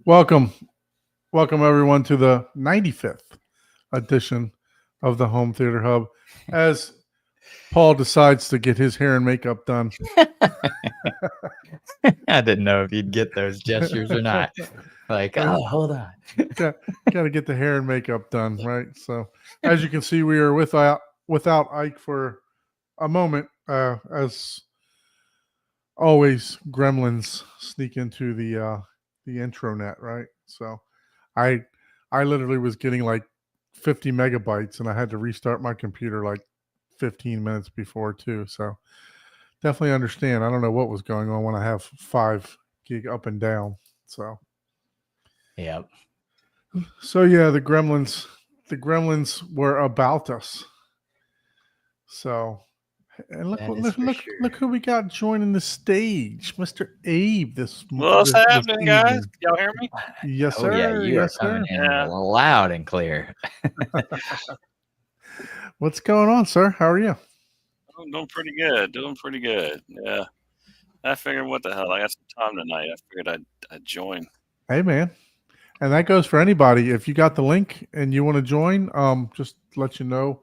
Welcome, welcome everyone to the 95th edition of the Home Theater Hub. As Paul decides to get his hair and makeup done. I didn't know if you'd get those gestures or not. Like, oh, hold on. Got to get the hair and makeup done, right? So, as you can see, we are without Ike for a moment. As always, gremlins sneak into the intranet, right? So, I literally was getting like 50 megabytes, and I had to restart my computer like 15 minutes before too. So definitely understand. I don't know what was going on when I have 5 gig up and down. So Yep. So yeah, the gremlins were about us. So and look who we got joining the stage, Mr. Abe. What's happening, guys? Can y'all hear me? Yes, sir. Oh, yeah, you are coming in loud and clear. What's going on, sir? How are you? I'm doing pretty good. Yeah. I figured, what the hell? I got some time tonight. I figured I'd join. Hey, man. And that goes for anybody. If you got the link and you want to join, just let you know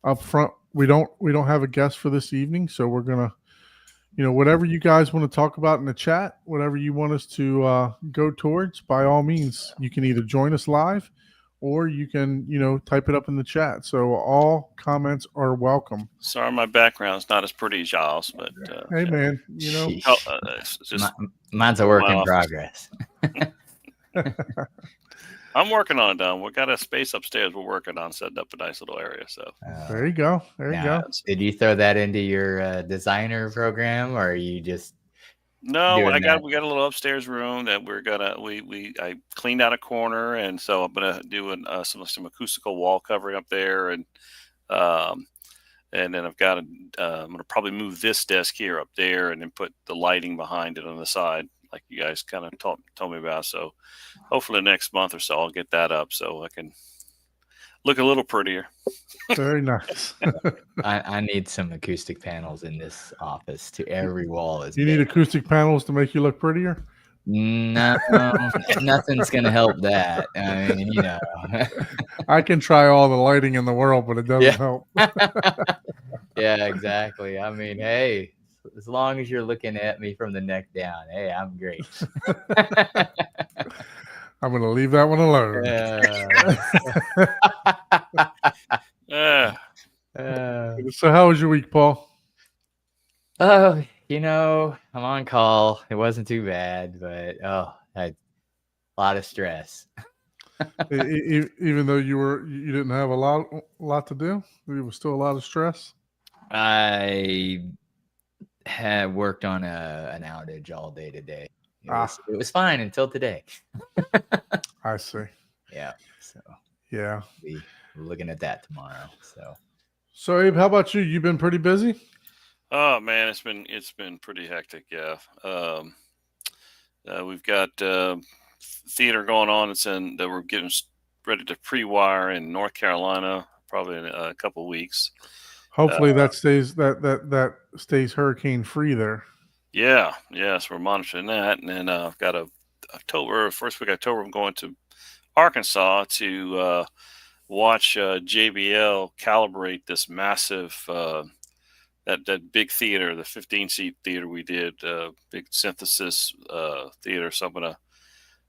up front. We don't have a guest for this evening, so we're gonna, whatever you guys want to talk about in the chat, whatever you want us to go towards, by all means, you can either join us live, or you can, type it up in the chat. So all comments are welcome. Sorry, my background's not as pretty as y'all's, but hey, man, mine's a work in progress. I'm working on it, though. We got a space upstairs we're working on, setting up a nice little area. So there you go. There you go. Did you throw that into your designer program, or are you just? No, we got a little upstairs room that we're gonna I cleaned out a corner, and so I'm gonna do some acoustical wall covering up there, and then I've got I'm gonna probably move this desk here up there, and then put the lighting behind it on the side, like you guys kind of told me about. So hopefully next month or so I'll get that up so I can look a little prettier. Very nice. I need some acoustic panels in this office. To every wall is. You need acoustic panels to make you look prettier? No, nothing's gonna help that. I mean, I can try all the lighting in the world, but it doesn't help. Yeah, exactly. I mean, hey, as long as you're looking at me from the neck down, hey, I'm great. I'm going to leave that one alone. So how was your week, Paul? Oh, I'm on call. It wasn't too bad, but I had a lot of stress. Even though you didn't have a lot to do, there was still a lot of stress. I had worked on an outage all day today. It was fine until today. I see. Yeah. So yeah, we're looking at that tomorrow. So Abe, how about you? You've been pretty busy? Oh man, it's been pretty hectic. Yeah. We've got theater going on. That we're getting ready to pre-wire in North Carolina, probably in a couple of weeks. Hopefully that stays hurricane free there. Yeah. Yes, we're monitoring that, and then I've got first week of October. I'm going to Arkansas to watch JBL calibrate this massive that big theater, the 15-seat theater we did, big synthesis theater. So I'm gonna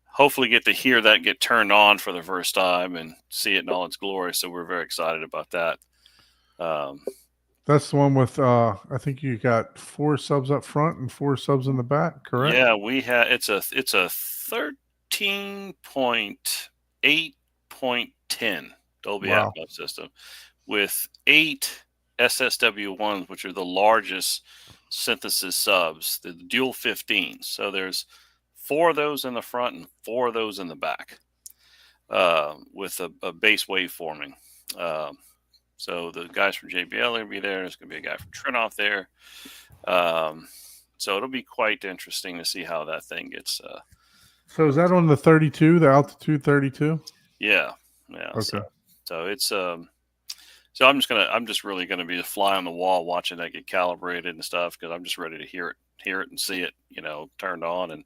hopefully get to hear that get turned on for the first time and see it in all its glory. So we're very excited about that. That's the one with I think you got 4 subs up front and 4 subs in the back, correct? Yeah, we have. It's a 13.8.10 Dolby Atmos system with 8 SSW1s, which are the largest synthesis subs, the dual 15s. So there's 4 of those in the front and 4 of those in the back, with a bass waveforming. So the guys from JBL are going to be there. There's going to be a guy from Trinoff there. So it'll be quite interesting to see how that thing gets. So is that on the 32, the altitude 32? Yeah. Okay. So it's so I'm just really gonna be a fly on the wall watching that get calibrated and stuff, because I'm just ready to hear it and see it, turned on and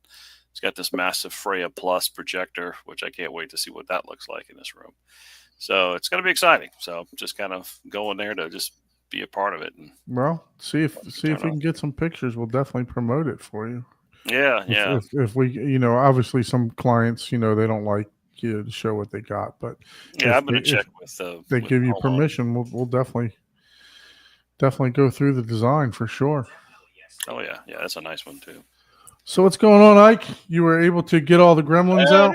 He's got this massive Freya Plus projector, which I can't wait to see what that looks like in this room. So it's going to be exciting. So just kind of going there to just be a part of it. And Well, see if we can get some pictures. We'll definitely promote it for you. yeah, yeah. If we, obviously some clients, they don't like you to show what they got, but Yeah, I'm going to check with. They give you permission. We'll definitely go through the design for sure. Oh yeah, that's a nice one too. So what's going on, Ike? You were able to get all the gremlins out?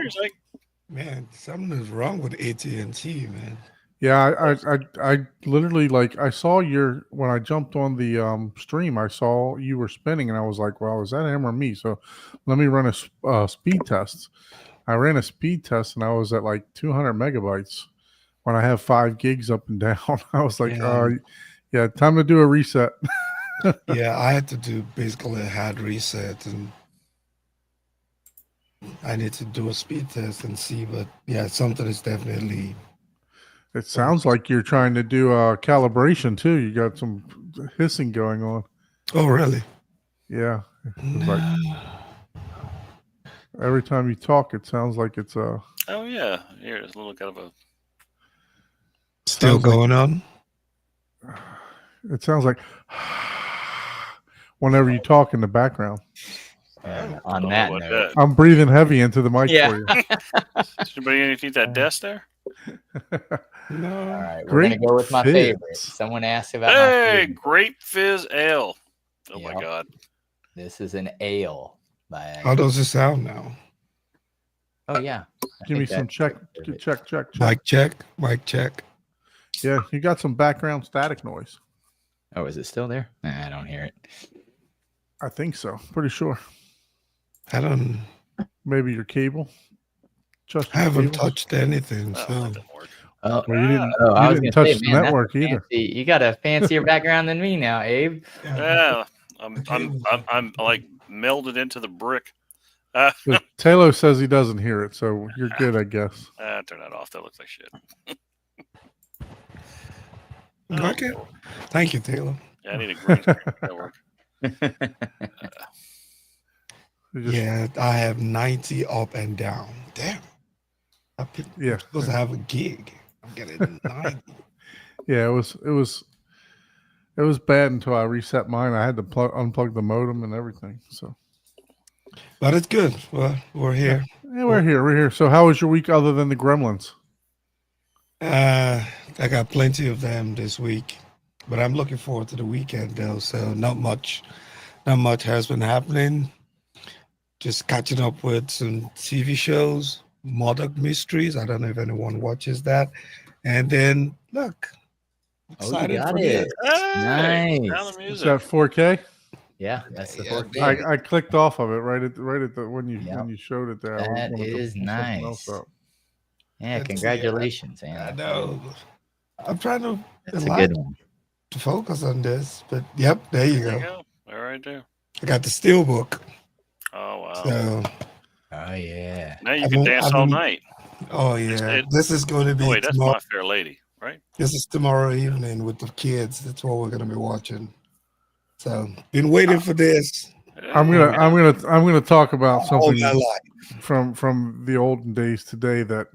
Man, something is wrong with AT&T, man. Yeah, I literally, like, I saw when I jumped on the stream, I saw you were spinning, and I was like, well, is that him or me? So let me run a speed test. I ran a speed test, and I was at like 200 megabytes when I have 5 gigs up and down. I was like, yeah, time to do a reset. Yeah, I had to do basically a hard reset, and I need to do a speed test and see, but yeah, something is definitely. It sounds like you're trying to do a calibration too. You got some hissing going on. Oh, really? Yeah. Like every time you talk, it sounds like it's a. Oh yeah, here it's a little kind of a. Still going on. It sounds like whenever you talk in the background. On that note, I'm breathing heavy into the mic for you. Does anybody need that desk there? No. All right, we're gonna go with my favorite. Someone asked about my favorite. Grape Fizz Ale. Oh my God. This is an ale. How does it sound now? Oh yeah. Give me some check. Mic check. Yeah, you got some background static noise. Oh, is it still there? Nah, I don't hear it. I think so. Pretty sure. I don't. Maybe your cable. I haven't touched anything. So. Oh, well, you didn't touch the network either. You got a fancier background than me now, Abe. Yeah, I'm like melded into the brick. Taylor says he doesn't hear it, so you're good, I guess. Turn that off. That looks like shit. Okay. Thank you, Taylor. Yeah, I need a green screen network. Yeah, I have 90 up and down. Damn. I'm supposed to have a gig. I'm getting 90. Yeah, it was bad until I reset mine. I had to unplug the modem and everything. So, but it's good. Well, we're here. Yeah, we're here. So, how was your week other than the gremlins? I got plenty of them this week, but I'm looking forward to the weekend though. So, not much has been happening. Just catching up with some TV shows, Murdoch Mysteries. I don't know if anyone watches that. And then look, excited for it. Nice. Is that 4K? Yeah, that's the 4K. I clicked off of it right at the when you showed it there. That is nice. Yeah, congratulations, man. I know. I'm trying to. That's a good one. To focus on this, but yep, there you go. All right, there. I got the Steelbook. Oh wow. So, oh yeah. Now you can dance all night. Oh yeah. This is going to be. Wait, that's My Fair Lady, right? This is tomorrow evening with the kids. That's what we're going to be watching. So, been waiting for this. I'm gonna talk about something from the olden days today that.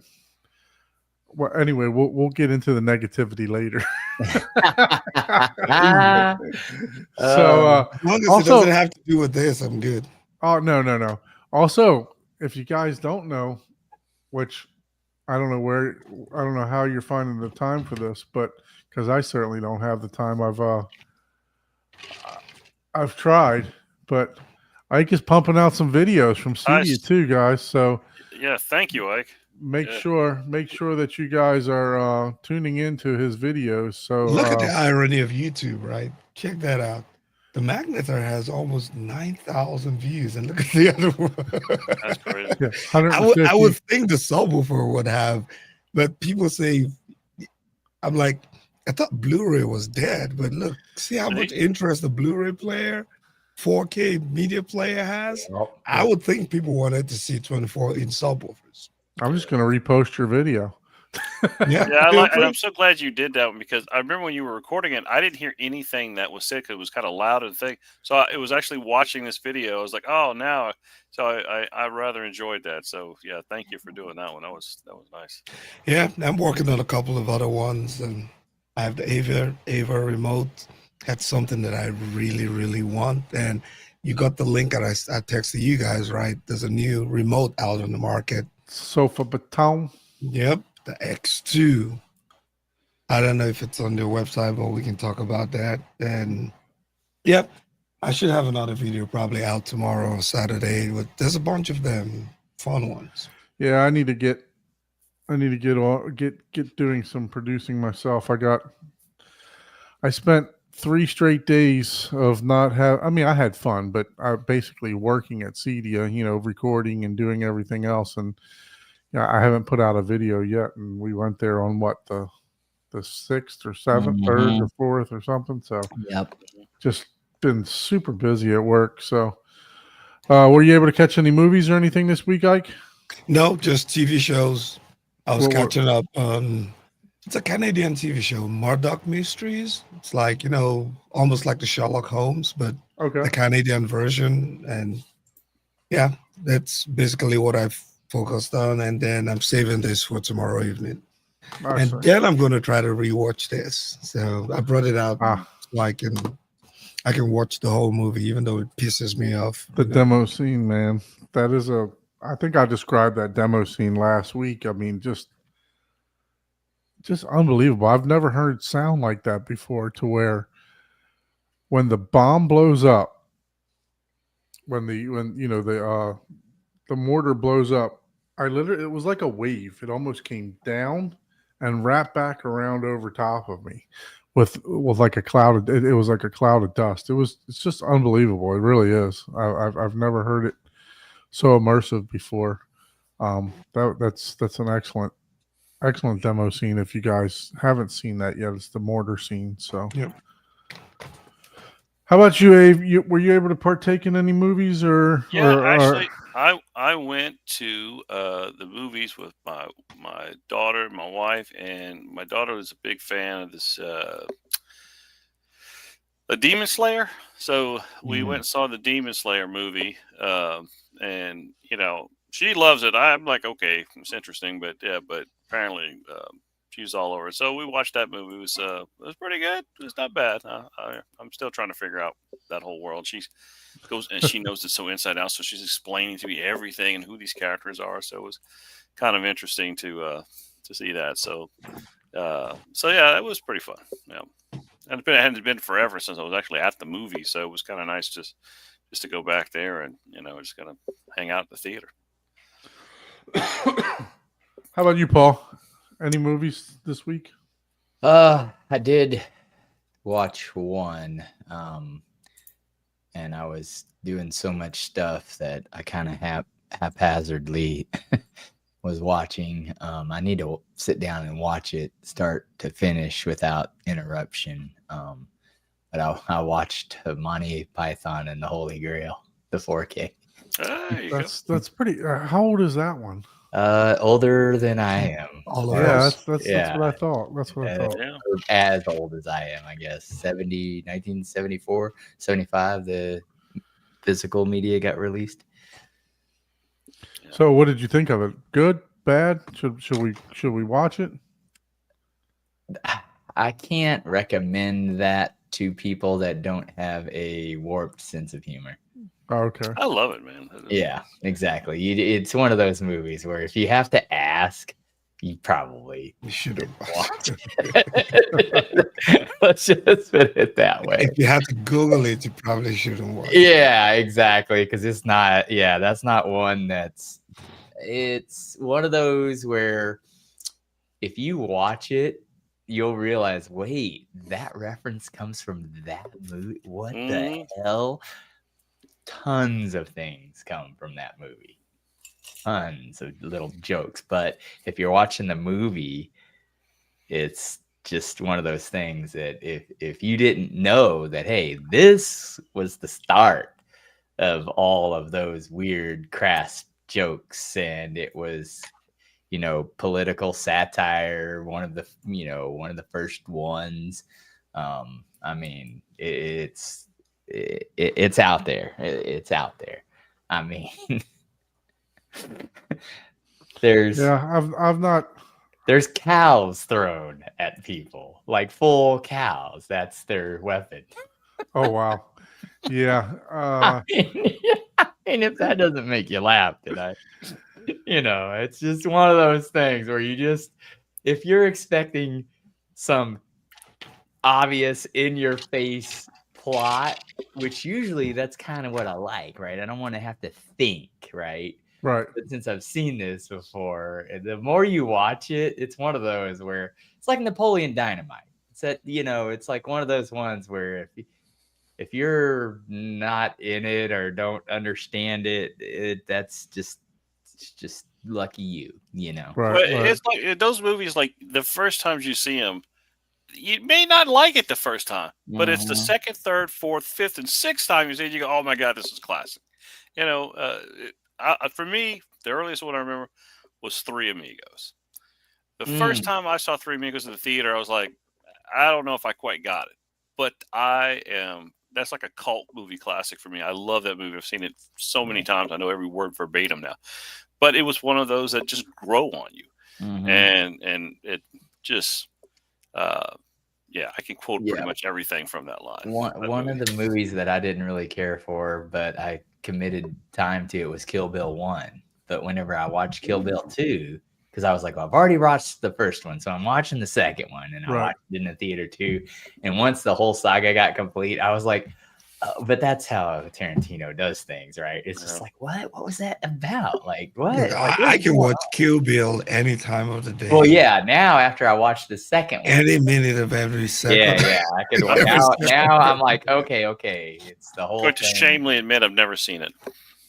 Well, anyway, we'll get into the negativity later. So, as long as it doesn't have to do with this, I'm good. Oh no. Also, if you guys don't know, which I don't know how you're finding the time for this, but because I certainly don't have the time. I've tried, but Ike is pumping out some videos from Cedia too, guys. So yeah, thank you, Ike. Make sure that you guys are tuning into his videos. So look at the irony of YouTube, right? Check that out. The Magnetar has almost 9,000 views, and look at the other one. That's crazy. Yeah, I would think the subwoofer would have, but people say, I'm like, I thought Blu-ray was dead, but look, see how much interest the Blu-ray player, 4K media player has. I would think people wanted to see 24-inch subwoofers. I'm just going to repost your video. Yeah, Yeah, I feel like, and free. I'm so glad you did that one because I remember when you were recording it, I didn't hear anything that was said 'cause it was kind of loud and thing. So it was actually watching this video. I was like, oh, now. So I rather enjoyed that. So yeah, thank you for doing that one. That was nice. Yeah, I'm working on a couple of other ones, and I have the AVA remote. That's something that I really, really want. And you got the link that I texted you guys, right? There's a new remote out on the market. Sofabaton. Yep, the X2. I don't know if it's on their website, but we can talk about that. And yep, I should have another video probably out tomorrow or Saturday. But there's a bunch of them, fun ones. Yeah, I need to get doing some producing myself. I spent 3 straight days of not have. I mean, I had fun, but I basically working at Cedia, recording and doing everything else. And I haven't put out a video yet. And we went there on what the 6th or 7th, 3rd or 4th or something. So Yep. just been super busy at work. So, were you able to catch any movies or anything this week, Ike? No, just TV shows. I was What were- catching up on. It's a Canadian TV show, Murdoch Mysteries. It's like, almost like the Sherlock Holmes, but Okay. the Canadian version. And yeah, that's basically what I've focused on. And then I'm saving this for tomorrow evening. I And see. then I'm going to try to rewatch this. So I brought it out so I can watch the whole movie, even though it pisses me off. The demo scene, man. That is I think I described that demo scene last week. I mean, just unbelievable. I've never heard sound like that before, to where when the bomb blows up, when the mortar blows up, it was like a wave. It almost came down and wrapped back around over top of me with like a cloud. It was like a cloud of dust. It's just unbelievable. It really is. I've never heard it so immersive before. That's an excellent demo scene. If you guys haven't seen that yet, it's the mortar scene. So, Yep. How about you, Abe? Were you able to partake in any movies or? Yeah, actually, I went to the movies with my daughter, my wife, and my daughter was a big fan of this a Demon Slayer. So we went and saw the Demon Slayer movie, and she loves it. I'm like, okay, it's interesting, but apparently she's all over it. So we watched that movie. It was pretty good. It was not bad. I'm still trying to figure out that whole world. She goes and she knows it so inside out. So she's explaining to me everything and who these characters are. So it was kind of interesting to see that. So yeah, it was pretty fun. Yeah. And it hadn't been forever since I was actually at the movie, so it was kind of nice just to go back there and just kind of hang out at the theater. How about you, Paul? Any movies this week? I did watch one, and I was doing so much stuff that I kind of haphazardly was watching. I need to sit down and watch it start to finish without interruption. But I watched Monty Python and the Holy Grail, the 4K. That's pretty. How old is that one? Older than I am. All of Yeah, us. that's what I thought. That's what I thought. Yeah. Or as old as I am, I guess. 1974, 75, the physical media got released. So, what did you think of it? Good, bad? Should we watch it? I can't recommend that to people that don't have a warped sense of humor. Oh, okay. I love it, man. Yeah, exactly. It's one of those movies where if you have to ask, you probably should watch it. Let's just put it that way. If you had to Google it, you probably shouldn't watch it. Yeah, exactly. Because it's not. Yeah, that's not one that's. It's one of those where if you watch it, you'll realize, wait, that reference comes from that movie. What the hell? Tons of things come from that movie. Tons of little jokes. But if you're watching the movie, it's just one of those things that if you didn't know that, hey, this was the start of all of those weird, crass jokes, and it was political satire, one of the first ones. I mean, it's out there. It's out there. I mean, there's I've not. there's cows thrown at people, like full cows. That's their weapon. Oh wow, yeah. I mean, if that doesn't make you laugh, then it's just one of those things where if you're expecting some obvious in your face plot, which usually that's kind of what I like, right? I don't want to have to think, right? Right. But since I've seen this before, the more you watch it, it's one of those where it's like Napoleon Dynamite. It's that, it's like one of those ones where if you're not in it or don't understand it, that's just lucky you, Right. Well, it's like those movies. Like the first times you see them, you may not like it the first time, but it's the second, third, fourth, fifth, and sixth time you see it, you go, "Oh my god, this is classic." For me, the earliest one I remember was Three Amigos. The first time I saw Three Amigos in the theater, I was like, I don't know if I quite got it, but that's like a cult movie classic for me. I love that movie. I've seen it so many times. I know every word verbatim now, but it was one of those that just grow on you. And it just, I can quote pretty much everything from that line. One of the movies that I didn't really care for, but I committed time to, it was Kill Bill 1. But whenever I watched Kill Bill 2, because I was like, well, I've already watched the first one, so I'm watching the second one, and I watched it in the theater too. And once the whole saga got complete, I was like, but that's how Tarantino does things, right? It's just like, what was that about? Like, what? Look, I can watch Kill Bill any time of the day. Well, yeah. Now after I watched the second one, any minute of every second. Yeah. I could. now I'm like, okay. It's the whole. I'm going to shamefully admit I've never seen it.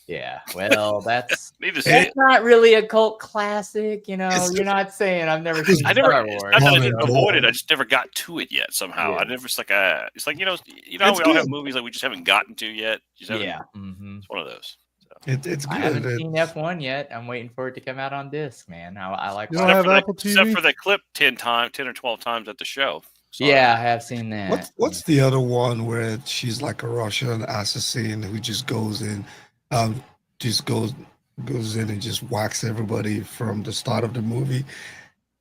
Yeah, well, that's that's not really a cult classic, You're not saying I've never seen Star Wars. Not that I didn't avoid it. I just never got to it yet. Somehow, I never. It's like it's like we all have movies like we just haven't gotten to yet. It's one of those. So. It's good. I haven't seen F1 yet. I'm waiting for it to come out on disc, man. I like. You don't have Apple TV? Except for that clip 10 or 12 times at the show. So, yeah, I have seen that. What's the other one where she's like a Russian assassin who just goes in? Just goes in and just whacks everybody from the start of the movie.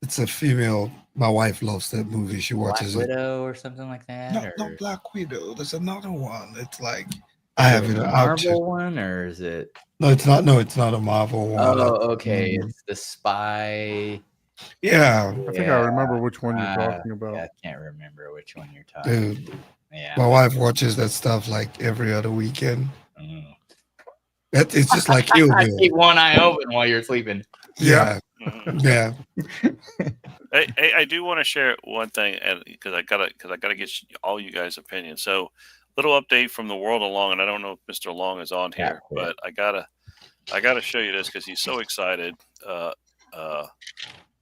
It's a female. My wife loves that movie. She watches Black Widow or something like that. No, Black Widow. There's another one. It's like I have it. A Marvel one, or is it? No, it's not. No, it's not a Marvel one. Oh, okay. It's the spy. Yeah, I think I remember which one you're talking about. I can't remember which one you're talking. Dude, yeah. My wife watches that stuff like every other weekend. It's just like you. I keep one eye open while you're sleeping. Yeah. I do want to share one thing, because I gotta get all you guys' opinions. So, little update from the world of Long, and I don't know if Mr. Long is on here, but I gotta show you this because he's so excited, and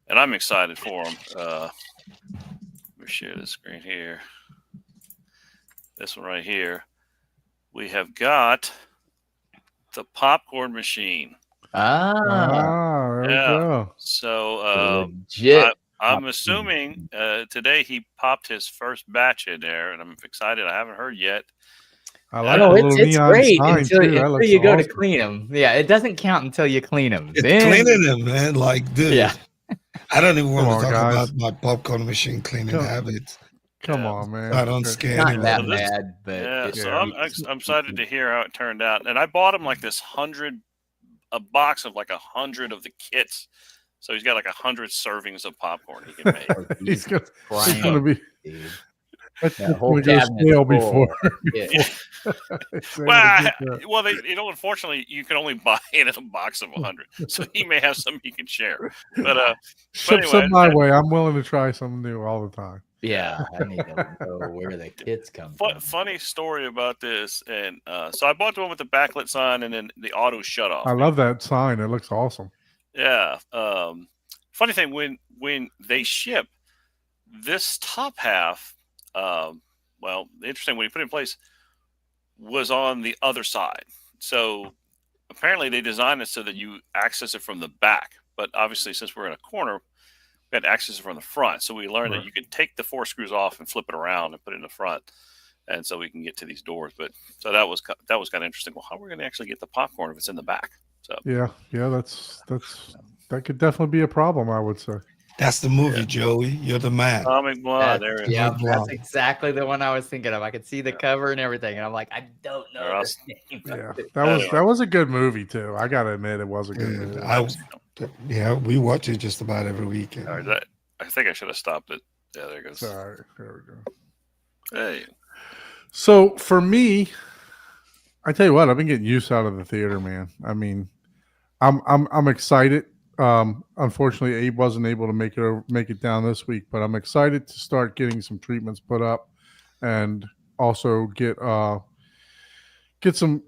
I'm excited for him. Let me share the screen here. This one right here. We have got the popcorn machine. There we go. So I'm assuming today he popped his first batch in there, and I'm excited. I haven't heard yet. I like it's great until you go to awesome. clean them. Yeah, it doesn't count until you clean them. It's cleaning them, man. Like, dude. Yeah. I don't even want to talk guys. about my popcorn machine cleaning habits. Come on, man. I don't scare Not me. that bad, but I'm excited to hear how it turned out. And I bought him like a box of like 100 of the kits. So he's got like 100 servings of popcorn he can make. he's gonna be. Dude. That's That whole gonna go cabinet's stale full. before. Well, unfortunately, you can only buy it in a box of 100. So he may have some he can share. But Ship anyway, some my way. I'm willing to try something new all the time. Yeah, I need to know where the kits come from. Funny story about this, and so I bought the one with the backlit sign and then the auto shut off. I love that sign. It looks awesome. Yeah. Funny thing, when they ship this top half, interesting when you put it in place was on the other side. So apparently they designed it so that you access it from the back. but obviously since we're in a corner, we had access from the front. So we learned that you could take the 4 screws off and flip it around and put it in the front. And so we can get to these doors. But so that was kind of interesting. Well, how are we going to actually get the popcorn if it's in the back? So Yeah, that could definitely be a problem, I would say. That's the movie, Joey. You're the man. Comic Blood. There it is. Yeah, Comic that's Blood. exactly the one I was thinking of. I could see the cover and everything, and I'm like, I don't know Or this name. Yeah, that was a good movie too. I gotta admit, it was a good movie. We watch it just about every weekend. All right, I think I should have stopped it. Yeah, there it goes. All right, there we go. Hey. So for me, I tell you what, I've been getting use out of the theater, man. I mean, I'm excited. Unfortunately, Abe wasn't able to make it down this week, but I'm excited to start getting some treatments put up, and also get some.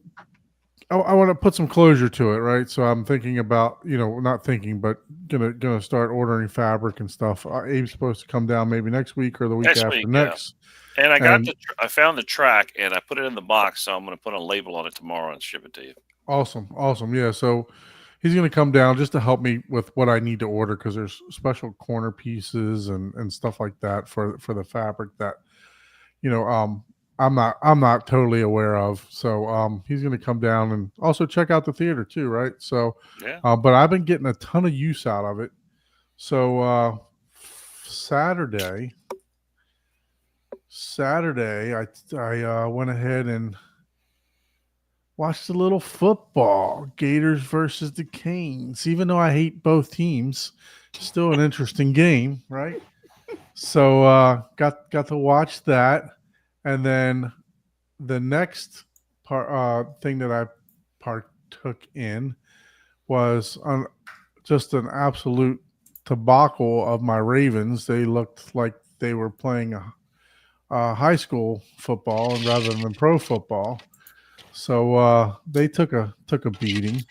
I want to put some closure to it, right? So I'm thinking about, not thinking, but gonna start ordering fabric and stuff. Abe's supposed to come down maybe next week or the week after next. And I found the track and I put it in the box, so I'm going to put a label on it tomorrow and ship it to you. Awesome. Yeah. So he's going to come down just to help me with what I need to order, because there's special corner pieces and stuff like that for the fabric that, I'm not totally aware of. So he's going to come down and also check out the theater too, right? So, yeah. But I've been getting a ton of use out of it. So Saturday, I went ahead and watched a little football, Gators versus the Canes. Even though I hate both teams, still an interesting game, right? So got to watch that, and then the next thing that I partook in was just an absolute debacle of my Ravens. They looked like they were playing a high school football rather than pro football. So they took a beating.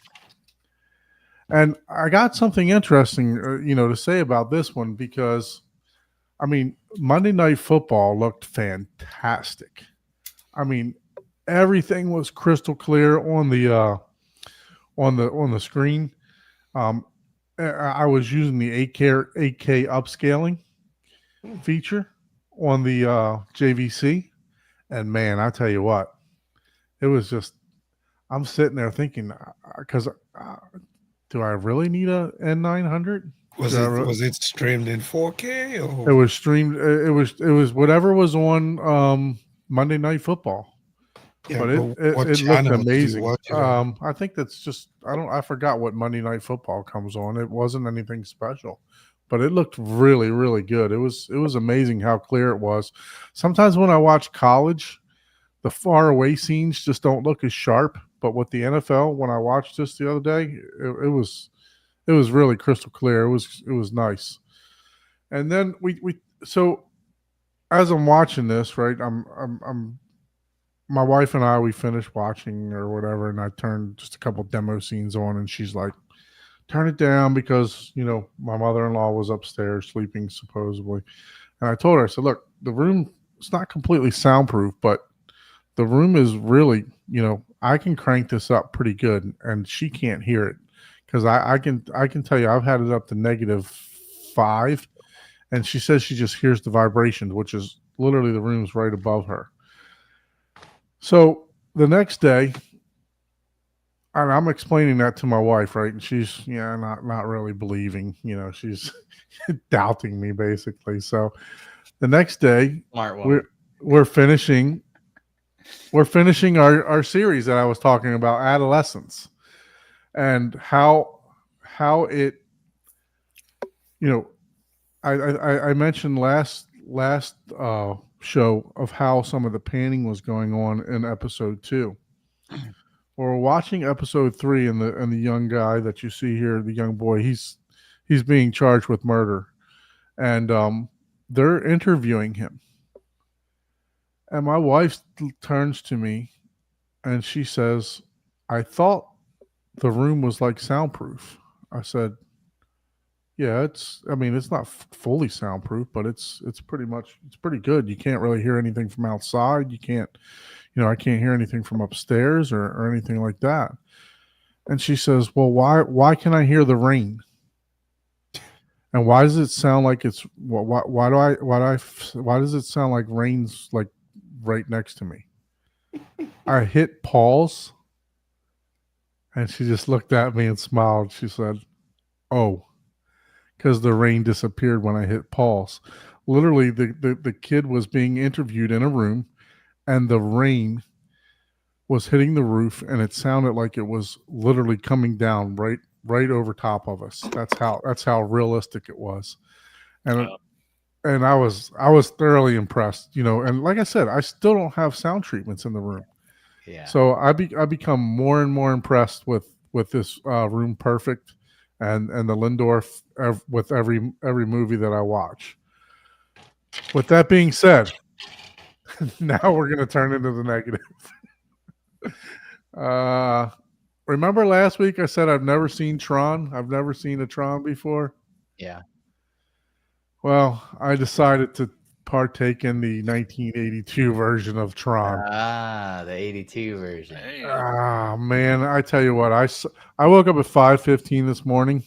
And I got something interesting, to say about this one, because I mean, Monday Night Football looked fantastic. I mean, everything was crystal clear on the screen. I was using the 8K upscaling feature on the JVC, and man, I tell you what, it was just, I'm sitting there thinking, because do I really need a N900? Was it streamed in 4K? Or? It was streamed. It was whatever was on Monday Night Football. Yeah, but it looked amazing. I think that's just, I forgot what Monday Night Football comes on. It wasn't anything special, but it looked really, really good. It was amazing how clear it was. Sometimes when I watch college, the far away scenes just don't look as sharp. But with the NFL, when I watched this the other day, it was really crystal clear. It was nice. And then so as I'm watching this, right, I'm my wife and I, we finished watching or whatever, and I turned just a couple demo scenes on, and she's like, turn it down, because my mother-in-law was upstairs sleeping supposedly. And I told her, I said, look, the room, it's not completely soundproof, but the room is really, I can crank this up pretty good, and she can't hear it, because I can tell you, I've had it up to -5, and she says she just hears the vibrations, which is literally the room's right above her. So the next day, and I'm explaining that to my wife, right? And she's not really believing, she's doubting me basically. So the next day, we're finishing our series that I was talking about, Adolescence, and how it, I mentioned last show of how some of the panning was going on in episode 2. We're watching episode 3, and the young guy that you see here, the young boy, he's being charged with murder, and they're interviewing him. And my wife turns to me and she says, I thought the room was like soundproof. I said, yeah, it's not fully soundproof, but it's pretty good. You can't really hear anything from outside. You can't, I can't hear anything from upstairs or anything like that. And she says, well, why can I hear the rain? And why does it sound like it's why does it sound like rain's like right next to me? I hit pause, and she just looked at me and smiled. She said, "Oh, because the rain disappeared when I hit pause." Literally, the kid was being interviewed in a room, and the rain was hitting the roof, and it sounded like it was literally coming down right over top of us. That's how realistic it was, and and I was thoroughly impressed. And like I said, I still don't have sound treatments in the room. Yeah. So I become more and more impressed with this Room Perfect and the Lindorf with every movie that I watch. With that being said, now we're going to turn into the negative. Remember last week I said I've never seen Tron? I've never seen a Tron before. Yeah. Well, I decided to partake in the 1982 version of Tron. The 82 version. Hey, Man, I tell you what, I woke up at 5:15 this morning,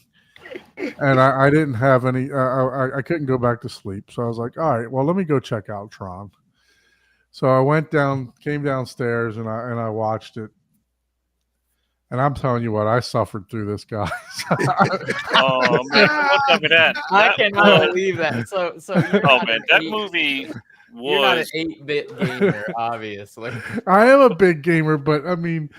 and I didn't have any. I couldn't go back to sleep, so I was like, all right, well, let me go check out Tron. So I came downstairs, and I watched it. And I'm telling you what, I suffered through this, guys. oh man, what's up with that? I cannot believe that. So Oh man, that movie you're not an was 8-bit gamer, obviously. I am a big gamer, but I mean,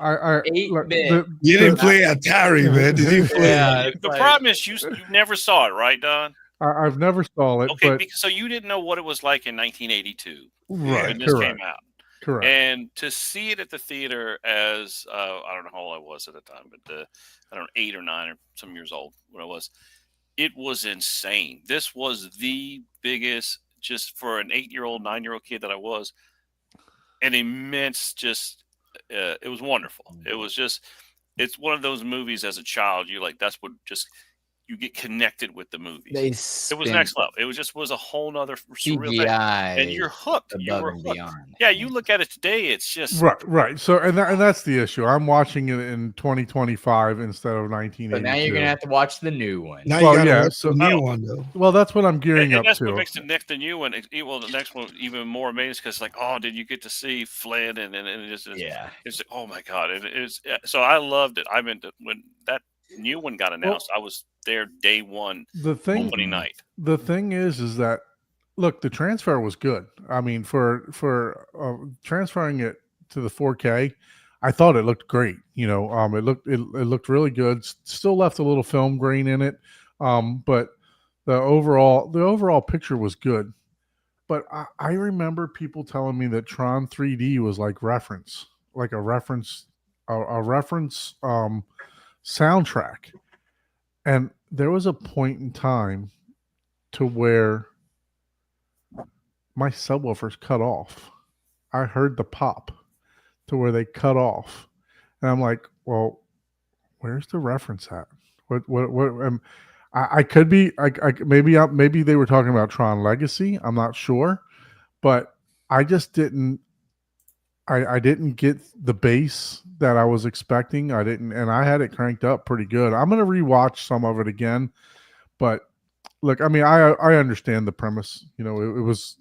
I 8-bit. You didn't play Atari, man. Did you play? Yeah, the problem is you never saw it, right, Don? I've never saw it. Okay, but, so you didn't know what it was like in 1982 right? when this Correct. came out. Correct. And to see it at the theater as I don't know how old I was at the time, but I don't know, 8 or 9 or some years old when I was. It was insane. This was the biggest, just for an 8-year-old, 9-year-old kid that I was, an immense. It was wonderful. It was it's one of those movies as a child. That's what you get connected with the movies. It was next level. It was a whole nother surreal thing. And you're hooked. You were hooked. Beyond. Yeah, you look at it today, it's just right. So and that's the issue. I'm watching it in 2025 instead of 1982. So now you're gonna have to watch the new one. Now Well, you gotta yeah, watch the new one though. Well, that's what I'm gearing and up that's to. what makes the new one. Well, the next one even more amazing because oh, did you get to see Flynn and it's oh my god, so I loved it. I mean, when that new one got announced, I was there day one, opening night. The thing is that look, the transfer was good. I mean, for transferring it to the 4K, I thought it looked great. It looked really good. Still left a little film grain in it, but the overall picture was good. But I remember people telling me that Tron 3D was like a reference soundtrack. And there was a point in time to where my subwoofers cut off. I heard the pop to where they cut off. And I'm like, well, where's the reference at? I could be, maybe they were talking about Tron Legacy. I'm not sure, but I just didn't get the bass that I was expecting. And I had it cranked up pretty good. I'm going to rewatch some of it again, but look, I mean, I understand the premise. It's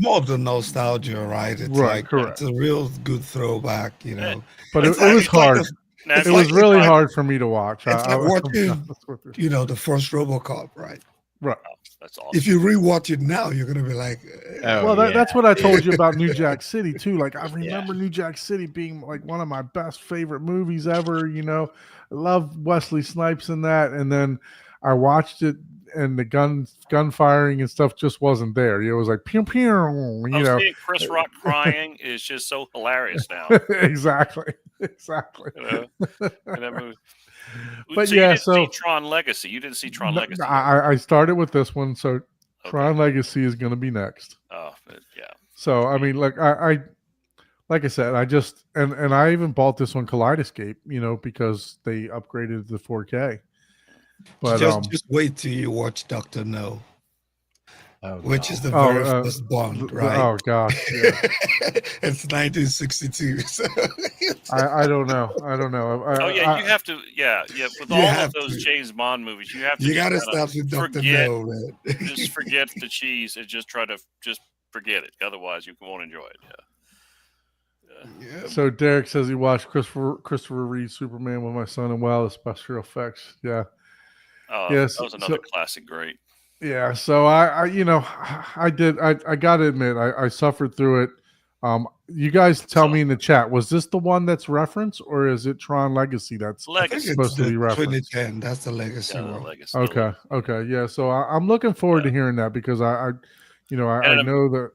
more the nostalgia, right? It's right, correct. It's a real good throwback, But it was hard. It was really hard for me to watch. It's like watching, the first RoboCop, right? Right. That's awesome. If you rewatch it now, you're gonna be like, that's what I told you about New Jack City too. Like I remember New Jack City being like one of my best favorite movies ever. I love Wesley Snipes in that, and then I watched it, and the gun firing and stuff just wasn't there. It was like pew pew. Seeing Chris Rock crying is just so hilarious now. Exactly. In that movie. But you didn't see Tron Legacy. You didn't see Tron Legacy. I started with this one, so Tron Legacy is going to be next. Oh, yeah. So I mean, like I said, I just and I even bought this on Kaleidoscape, because they upgraded to 4K. But just wait till you watch Dr. No. Which is the very first Bond, right? Oh gosh, yeah. It's 1962. So I don't know. I don't know. Oh yeah, you have to. Yeah. With You all have of those to. James Bond movies, you have to. You just gotta kinda stop with Dr. forget. No, man. Just forget the cheese and just try to just forget it. Otherwise, you won't enjoy it. Yeah. So Derek says he watched Christopher Reeve Superman with my son and wow, the special effects. Yeah. Yes. That was another classic. Great. Yeah, so I I got to admit, I suffered through it. You guys tell me in the chat, was this the one that's referenced, or is it Tron Legacy that's I think it's supposed to the be referenced? 2010. That's the legacy Yeah, the one. legacy. Okay, yeah. So I'm looking forward to hearing that because I know that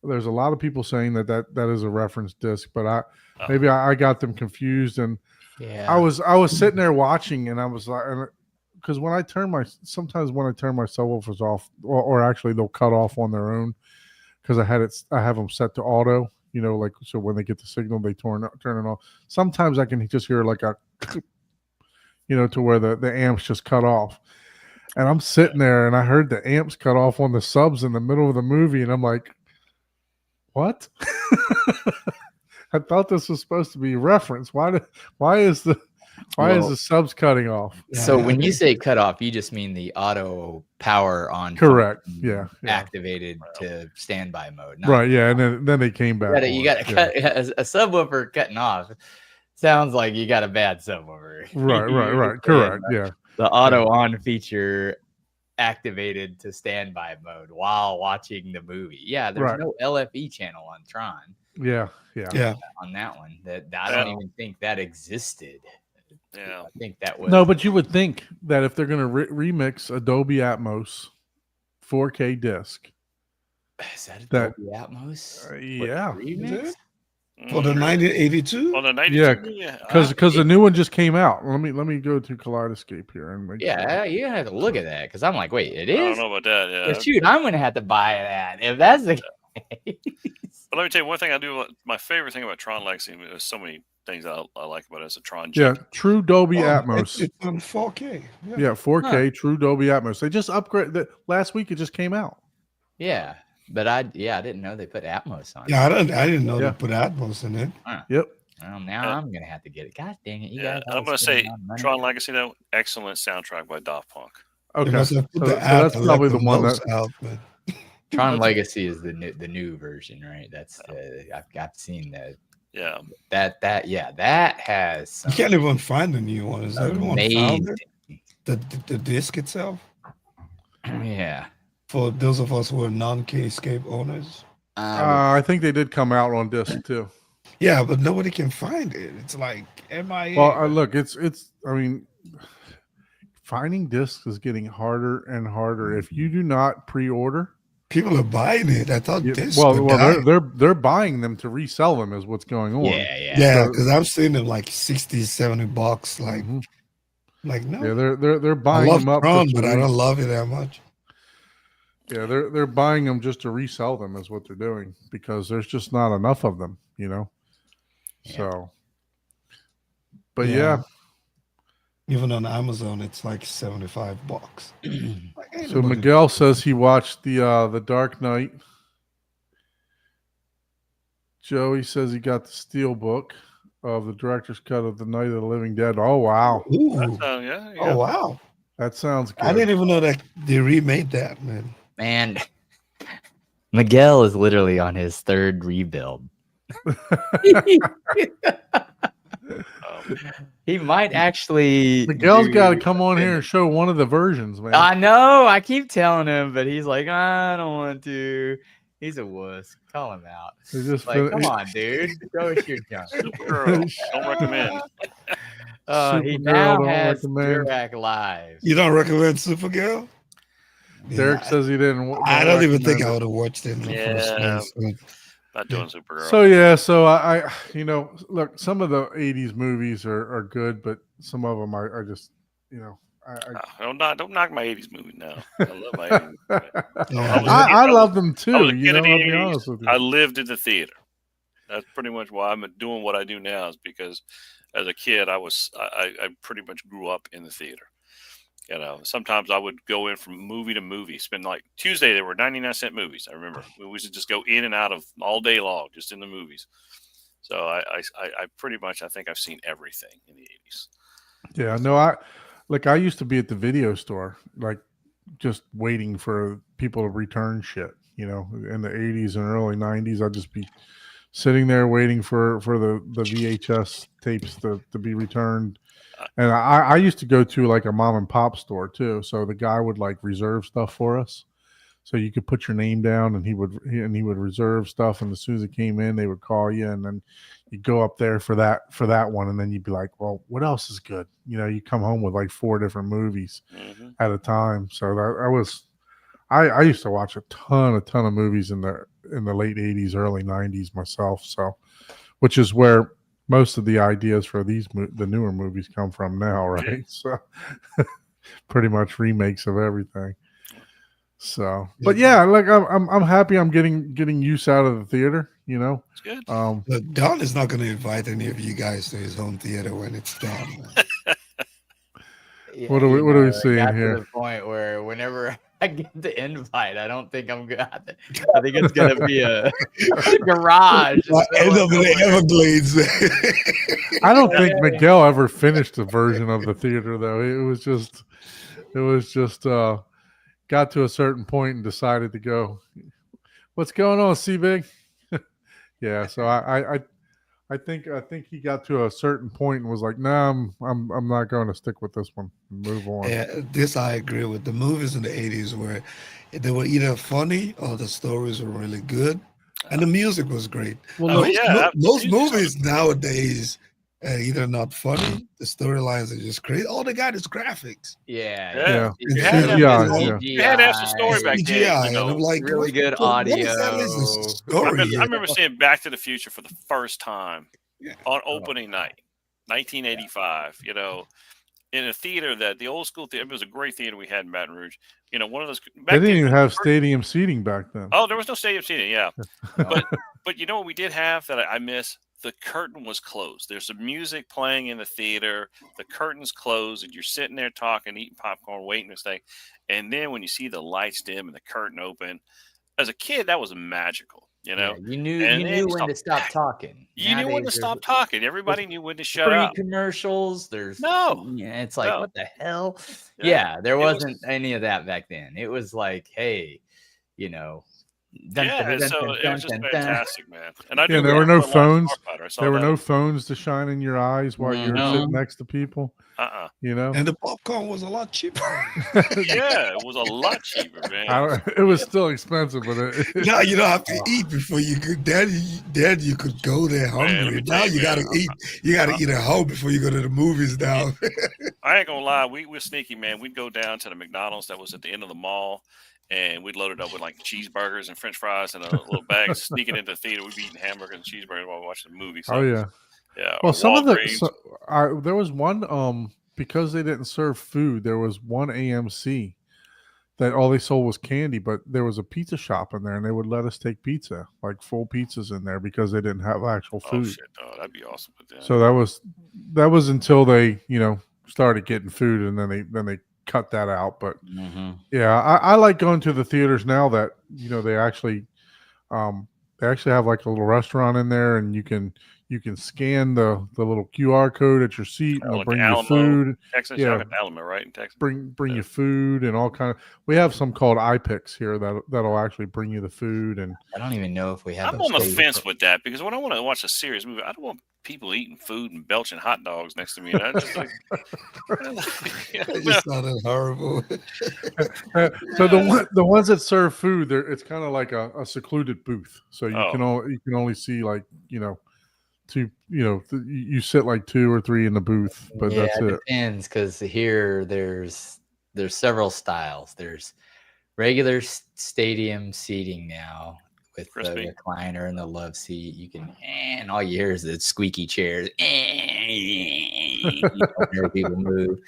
there's a lot of people saying that is a reference disc, but maybe I got them confused, and Yeah. I was sitting there watching, and I was like, because when I turn my subwoofers off, or actually they'll cut off on their own, because I have them set to auto, like, so when they get the signal they turn it off. Sometimes I can just hear like a, to where the amps just cut off, and I'm sitting there and I heard the amps cut off on the subs in the middle of the movie, and I'm like, what? I thought this was supposed to be reference. Why is the subs cutting off? So when you say cut off, you just mean the auto power on. Correct. Yeah. Activated to standby mode. Right. Yeah. And then they came back. You got to cut a subwoofer cutting off. Sounds like you got a bad subwoofer. Right. Correct. Yeah. The auto on feature activated to standby mode while watching the movie. Yeah, there's no LFE channel on Tron. Yeah. On that one, that I don't even think that existed. Yeah, I think that was no, but you would think that if they're going to remix Adobe Atmos 4K disc, is that Adobe Atmos? Yeah, remix for the 1982. On the 92, yeah, because the new one just came out. Let me go to Kaleidoscape here and make sure. You have to look at that because I'm like, wait, it is. I don't know about that. Yeah, shoot, I'm gonna have to buy that if that's the case. But let me tell you one thing I do. My favorite thing about Tron Legacy, there's so many things I like about it as a Tron. Yeah, true Dolby Atmos. It's on 4K. Yeah, 4K, true Dolby Atmos. They just upgraded last week. It just came out. Yeah, but I didn't know they put Atmos on. Yeah, I didn't know they put Atmos in it. Yep. Well, now I'm gonna have to get it. God dang it! I'm gonna say Tron Legacy though, excellent soundtrack by Daft Punk. Okay, so that's probably the one that. Tron Legacy is the new version, right? That's I've seen that. Yeah. That has. You can't even find the new one. Is that one found it? The disc itself? Yeah. For those of us who are non-K-Scape owners. I think they did come out on disc too. Yeah, but nobody can find it. It's like MIA. Well, look, it's. I mean, finding discs is getting harder and harder. If you do not pre-order. People are buying it. I thought this. Well, they're buying them to resell them is what's going on. Yeah. Because I'm seeing them like $60-$70. Like no. Yeah, they're buying them up. Tron, but I don't love it that much. Yeah, they're buying them just to resell them is what they're doing because there's just not enough of them, Yeah. So, but yeah. Even on Amazon, it's like $75. So Miguel says he watched the Dark Knight. Joey says he got the steel book of the director's cut of the Night of the Living Dead. Oh wow! Yeah. Oh wow! That sounds good. I didn't even know that they remade that, man. Miguel is literally on his third rebuild. He might actually. Miguel's got to come on here and show one of the versions, man. I know. I keep telling him, but he's like, I don't want to. He's a wuss. Call him out. Just like, come on, dude. Show us your junk. Supergirl. Don't recommend. He now has Dirac Live. You don't recommend Supergirl? Derek says he didn't. I don't even think I would have watched it in the first place. Not doing Supergirl. So I look, some of the 80s movies are good, but some of them are just, don't knock my 80s movie now. I love my 80s movie. I love them too. I'll be honest with you. I lived in the theater. That's pretty much why I'm doing what I do now, is because as a kid I pretty much grew up in the theater. Sometimes I would go in from movie to movie. Spend like Tuesday, there were 99-cent movies. I remember we used to just go in and out of all day long, just in the movies. So I pretty much I think I've seen everything in the 80s. Yeah, no, I used to be at the video store, like just waiting for people to return shit. In the 80s and early 90s, I'd just be sitting there waiting for the VHS tapes to be returned. And I used to go to like a mom and pop store too. So the guy would like reserve stuff for us. So you could put your name down and he would reserve stuff. And as soon as it came in, they would call you, and then you'd go up there for that one. And then you'd be like, well, what else is good? You come home with like 4 different movies at a time. So I used to watch a ton of movies in the late 80s, early 90s myself. So, which is where most of the ideas for the newer movies come from now, right? So pretty much remakes of everything. So, but yeah, like I'm happy I'm getting use out of the theater. It's good. Look, Don is not going to invite any of you guys to his home theater when it's done. Yeah, what are we it seeing got here? to the point where whenever I get the invite, I don't think I'm good. I think it's gonna be a garage. End up in the Everglades. I don't think Miguel ever finished a version of the theater though. It was just got to a certain point and decided to go. What's going on, C-Big? Yeah, so I think he got to a certain point and was like, "Nah, I'm not going to stick with this one. Move on." Yeah, this I agree with. The movies in the 80s were they were either funny or the stories were really good, and the music was great. Well, Most movies nowadays are either not funny, the storylines are just crazy. All they got is graphics. Yeah. You had to have the story back CGI, then. and I'm like, really good audio. What is that story? I remember seeing Back to the Future for the first time on opening night, 1985. In a theater that the old school theater, it was a great theater we had in Baton Rouge. One of those. They didn't even have stadium seating back then. Oh, there was no stadium seating. Yeah, but you know what we did have that I miss? The curtain was closed. There's some music playing in the theater. The curtain's closed, and you're sitting there talking, eating popcorn, waiting this thing. And then when you see the lights dim and the curtain open, as a kid, that was magical. You knew when to stop talking. You knew when to stop talking. Everybody knew when to shut up. Commercials. There's it's like what the hell? Yeah, there wasn't any of that back then. It was like, hey, So it was just fantastic, man. And there were no phones. There were no phones to shine in your eyes while you were sitting next to people. And the popcorn was a lot cheaper. Yeah, it was a lot cheaper, man. It was still expensive, but now you don't have to eat before you could. Then you could go there hungry. Now you gotta eat. You gotta eat at home before you go to the movies now. I ain't gonna lie, we're sneaky, man. We'd go down to the McDonald's that was at the end of the mall. And we'd load it up with like cheeseburgers and French fries and a little bag, sneak it into the theater. We'd be eating hamburgers and cheeseburgers while watching the movie. So, yeah. Well, some of there was one because they didn't serve food. There was one AMC that all they sold was candy, but there was a pizza shop in there, and they would let us take pizza, like full pizzas in there, because they didn't have actual food. Oh shit! Oh, that'd be awesome. So that was until they started getting food, and then they cut that out. But I like going to the theaters now that they actually have like a little restaurant in there, and you can scan the little QR code at your seat, and they'll bring you food. Texas, Alamo, right in Texas. Bring you food and all kind of. We have some called iPicks here that'll actually bring you the food. And I don't even know if we have. I'm on the fence with that, because when I want to watch a serious movie, I don't want people eating food and belching hot dogs next to me. And I just like, it just sounded horrible. So the ones that serve food, it's kind of like a secluded booth, so you can only see like two. You sit like 2 or 3 in the booth, but that's it. Depends, because here there's several styles. There's regular stadium seating now, with the recliner and the love seat. You can, and all you hear is the squeaky chairs. Whenever people move.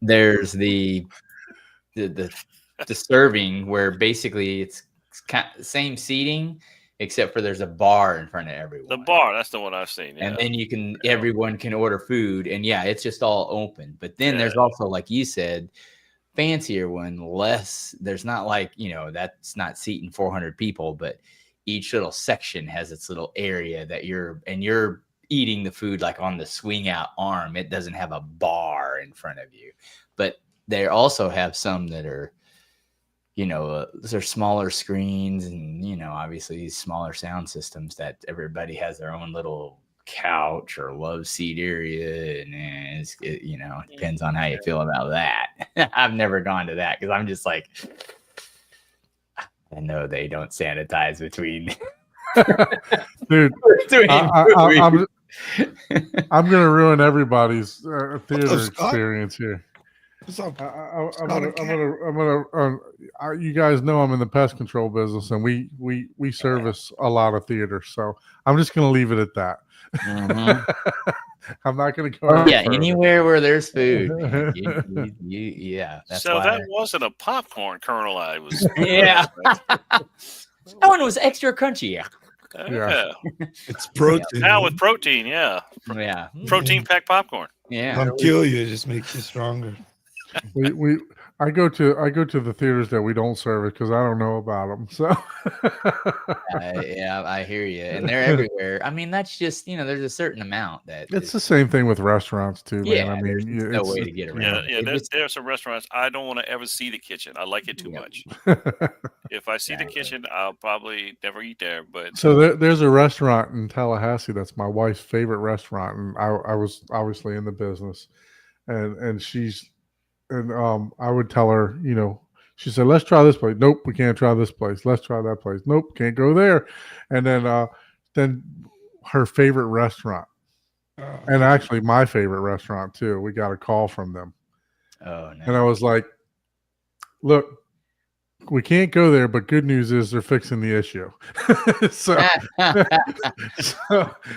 There's the serving, where basically it's kind of same seating, except for there's a bar in front of everyone. The bar, that's the one I've seen. Yeah. And then everyone can order food, and it's just all open. But then there's also, like you said, fancier one, less. There's not like, that's not seating 400 people, but each little section has its little area that you're eating the food like on the swing out arm. It doesn't have a bar in front of you, but they also have some that are, they're smaller screens and, obviously these smaller sound systems that everybody has their own little couch or love seat area. And it depends on how you feel about that. I've never gone to that because I'm just like, I know they don't sanitize between. Dude, I'm gonna ruin everybody's theater experience here. You guys know I'm in the pest control business, and we service a lot of theaters, so I'm just gonna leave it at that. Mm-hmm. I'm not gonna go. Anywhere where there's food. That's so why that wasn't a popcorn kernel. I was. Yeah. Oh, and it was extra crunchy. Yeah. It's protein. Now with protein, yeah. Yeah. Protein packed popcorn. Yeah. Don't kill you, it just makes you stronger. I go to the theaters that we don't service because I don't know about them. So I hear you, and they're everywhere. I mean, that's just there's a certain amount that it's the same thing with restaurants too, man. Yeah, I mean, there's no way to get around. Yeah. There's some restaurants I don't want to ever see the kitchen. I like it too much. If I see the kitchen, I'll probably never eat there. But so there's a restaurant in Tallahassee that's my wife's favorite restaurant, and I was obviously in the business, and she's. And I would tell her, she said, let's try this place. Nope, we can't try this place. Let's try that place. Nope, can't go there. And then her favorite restaurant, and actually my favorite restaurant too. We got a call from them. Oh, no. And I was like, look, we can't go there, but good news is they're fixing the issue.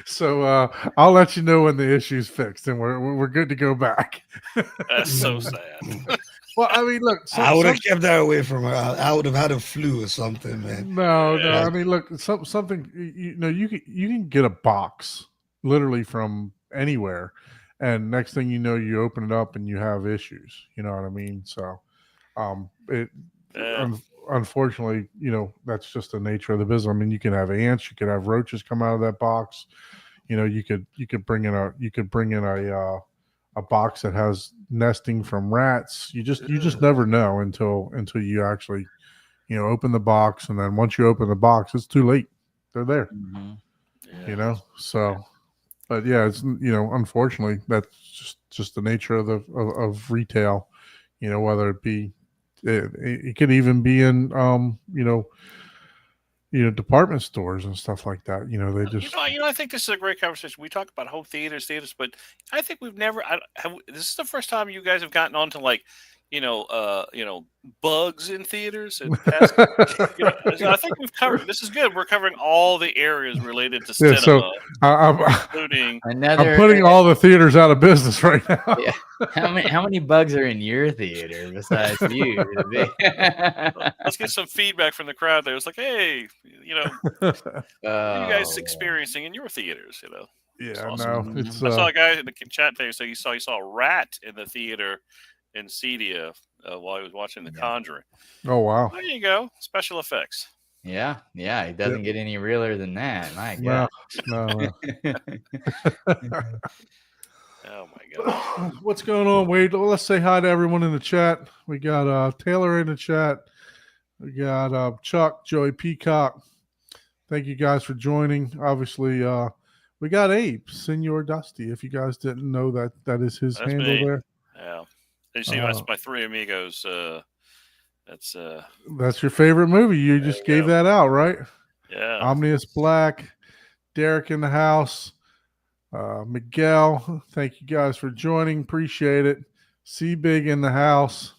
so I'll let you know when the issue's fixed, and we're good to go back. That's so sad. Well, I mean, look, I would have kept that away from her. I would have had a flu or something, man. No. I mean, look, something you can get a box literally from anywhere, and next thing you know, you open it up and you have issues. You know what I mean? So, unfortunately, that's just the nature of the business. I mean, you can have ants, you could have roaches come out of that box. You could bring in a box that has nesting from rats. You just never know until you actually, open the box, and then once you open the box, it's too late. They're there. Mm-hmm. So, but yeah, it's unfortunately that's just the nature of retail. Whether it be it could even be in department stores and stuff like that. They just I think this is a great conversation. We talk about whole theaters, but I think we've never. This is the first time you guys have gotten onto bugs in theaters. And I think we've covered. This is good. We're covering all the areas related to cinema, so including. I'm putting all the theaters out of business right now. Yeah. How many bugs are in your theater besides you? Let's get some feedback from the crowd. There, it's like, hey, what are you guys experiencing in your theaters? Yeah, awesome. No, it's. I saw a guy in the chat there. So he saw a rat in the theater in Cedia while he was watching The Conjuring. Oh wow! There you go, special effects. Yeah, it doesn't get any realer than that. My God. No. Oh my God! What's going on, Wade? Well, let's say hi to everyone in the chat. We got Taylor in the chat. We got Chuck, Joey Peacock. Thank you guys for joining. Obviously, we got Abe, Senor Dusty. If you guys didn't know that is his handle me. there. Yeah. You see, that's my Three Amigos. That's your favorite movie. You just gave that out, right? Yeah. Omnius Black, Derek in the house, Miguel. Thank you guys for joining. Appreciate it. C Big in the house.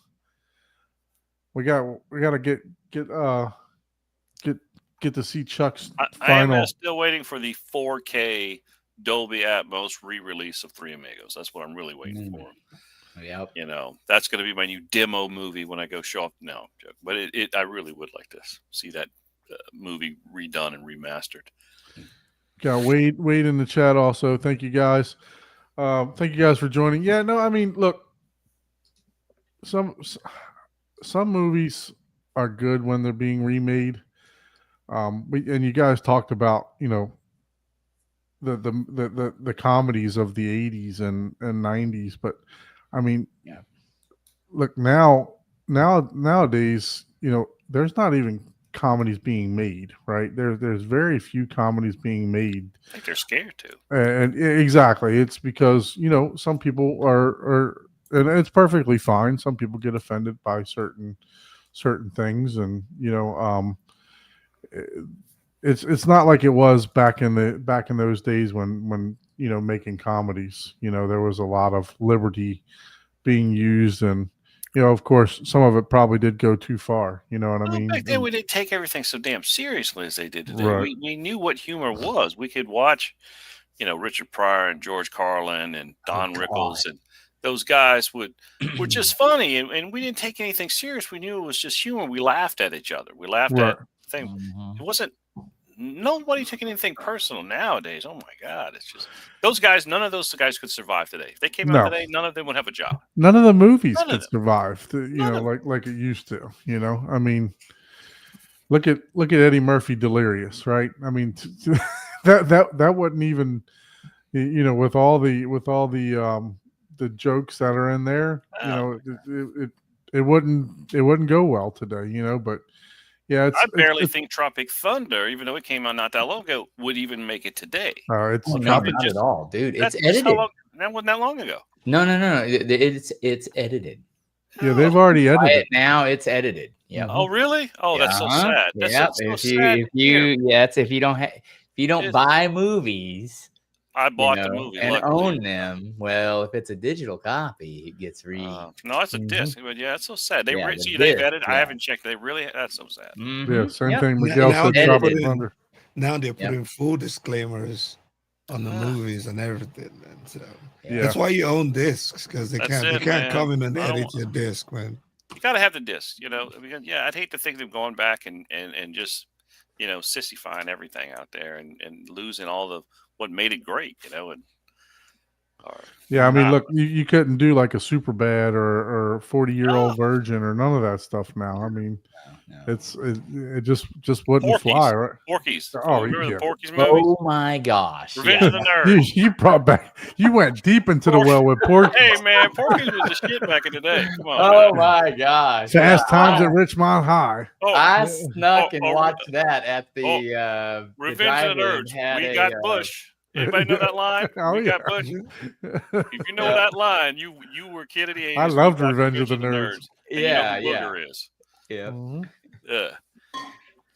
We got to get to see Chuck's final. I am still waiting for the 4K Dolby Atmos re-release of Three Amigos. That's what I'm really waiting for. Yep. That's going to be my new demo movie when I go show up. No joke, but I really would like to see that movie redone and remastered. Got Wade in the chat also. Thank you guys. Thank you guys for joining. Yeah, no, I mean, look, some movies are good when they're being remade, And you guys talked about, the comedies of the 80s and 90s, but I mean, Yeah. look nowadays, there's not even comedies being made, right? There's very few comedies being made. I think they're scared to. And exactly, it's because some people are, and it's perfectly fine. Some people get offended by certain things, and it's not like it was back in those days when making comedies. There was a lot of liberty being used, and of course, some of it probably did go too far. You know what I mean? Back then, we didn't take everything so damn seriously as they did today. Right. We knew what humor was. We could watch, Richard Pryor and George Carlin and Don Rickles, and those guys were just funny, and we didn't take anything serious. We knew it was just humor. We laughed at each other. We laughed Right. at things. Mhm. It wasn't. Nobody took anything personal nowadays. Oh my God! It's just those guys. None of those guys could survive today. If they came out No. today, none of them would have a job. None of the movies None of could them. survive, None of like it used to. I mean, look at Eddie Murphy Delirious, right? I mean, that wouldn't even, with all the jokes that are in there, Oh. it wouldn't go well today, but yeah, I barely think Tropic Thunder, even though it came out not that long ago, would even make it today. it's Oh, no, Tropic. not at all, dude. It's That's just edited. how long, that wasn't that long ago. No. It's edited. Yeah, they've already Buy edited. it now. It's edited. Yeah. Oh, really? Oh, that's so sad. That's Yeah. so If sad. if you don't buy movies, I bought the movie and luckily. own them. Well, if it's a digital copy, it gets No, it's a disc. But yeah, it's so sad. They've the they've disc, edited. I yeah. haven't checked. That's so sad. Yeah, same Yep. thing. Miguel Now said they're Tropic putting- Thunder. Now they're putting full disclaimers on the Yeah. movies and everything, and so Yeah. that's why you own discs, because they That's can't it, man. come in and I don't edit your disc, man. You got to have the disc, because I'd hate to think of going back and just, sissifying everything out there and losing all the what made it great, Yeah, I mean, Wow. look, you couldn't do like a super bad or 40-year-old virgin or none of that stuff now. I mean, No. it just wouldn't Porky's. fly, right? Porky's. Oh, Remember yeah. the Porky's movies? Oh my gosh! Revenge yeah. of the Nerds. You brought back. You went deep into the well with Porky. Hey man, Porky's was the shit back in the day. Come on. Oh man. my gosh! Fast Yeah. Times at Richmond High. Oh, I snuck and oh, watched that at the Revenge of the drive-in. Nerds. Had We a, got Bush. Anybody know that line? Oh, We got yeah. Bush. If you know that line, you were a kid of the 80s. I We loved got Revenge of the Nerds. And Yeah, you know who yeah. Booger is. Yep. Mhm. Yeah.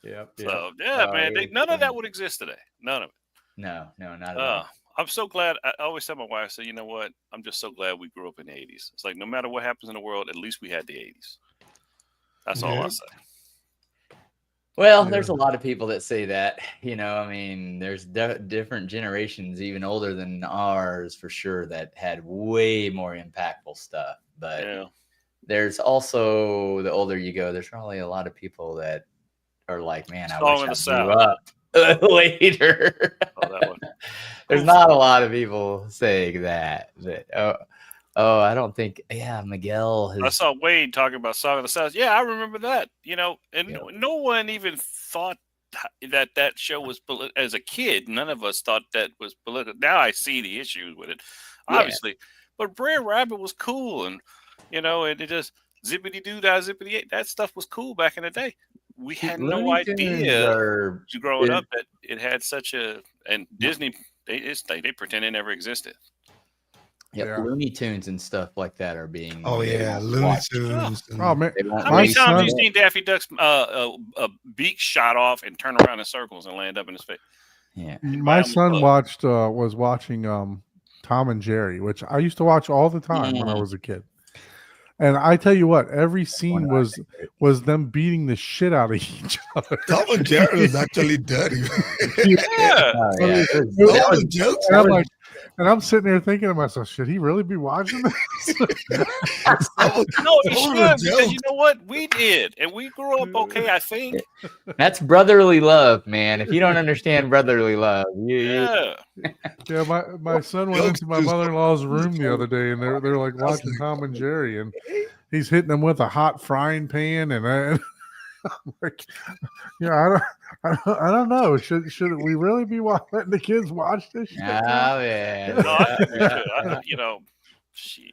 Yep. So Oh, man, it was none of fun. that would exist today. None of it. No, not at all. I'm so glad. I always tell my wife, I say, you know what? I'm just so glad we grew up in the 80s. It's like no matter what happens in the world, at least we had the 80s. That's all I Yeah. say. Well, Yeah. there's a lot of people that say that. I mean, there's different generations, even older than ours, for sure, that had way more impactful stuff. But Yeah. there's also, the older you go, there's probably a lot of people that are like, man, I Song wish of I the grew up later. Oh, that one. There's not a lot of people saying that. But, I don't think. Yeah, Miguel has. I saw Wade talking about Song of the South. Yeah, I remember that. And Yeah. no one even thought that show was as a kid. None of us thought that was political. Now I see the issues with it, Yeah. obviously. But Brer Rabbit was cool, and it just zippity doo dah zippity. That stuff was cool back in the day. We had no Looney Tunes idea are- growing up that it had such a. And Disney, they pretend it never existed. Yep, Yeah. Looney Tunes and stuff like that are being. Oh yeah, Looney watched. Tunes. and- Oh man, They won't How My many release times son- have you seen Daffy Duck's a beak shot off and turn around in circles and land up in his face? Yeah. my Around the son club. was watching Tom and Jerry, which I used to watch all the time when I Mm. was a kid. And I tell you what, every scene one of was them beating the shit out of each other. Tom and Jerry was actually dirty. Yeah. Oh, yeah. All the jokes. And I'm like, and I'm sitting there thinking to myself, should he really be watching this? No, you All the should, because jokes. you know what? We did. And we grew up okay, I think. That's brotherly love, man. If you don't understand brotherly love, Yeah. Yeah, my son went into my mother-in-law's room the other day, and they're like watching Tom and Jerry, and he's hitting them with a hot frying pan, and I'm like, I don't know. Should we really be letting the kids watch this shit? Oh, now? yeah. No, I think we should. Shit.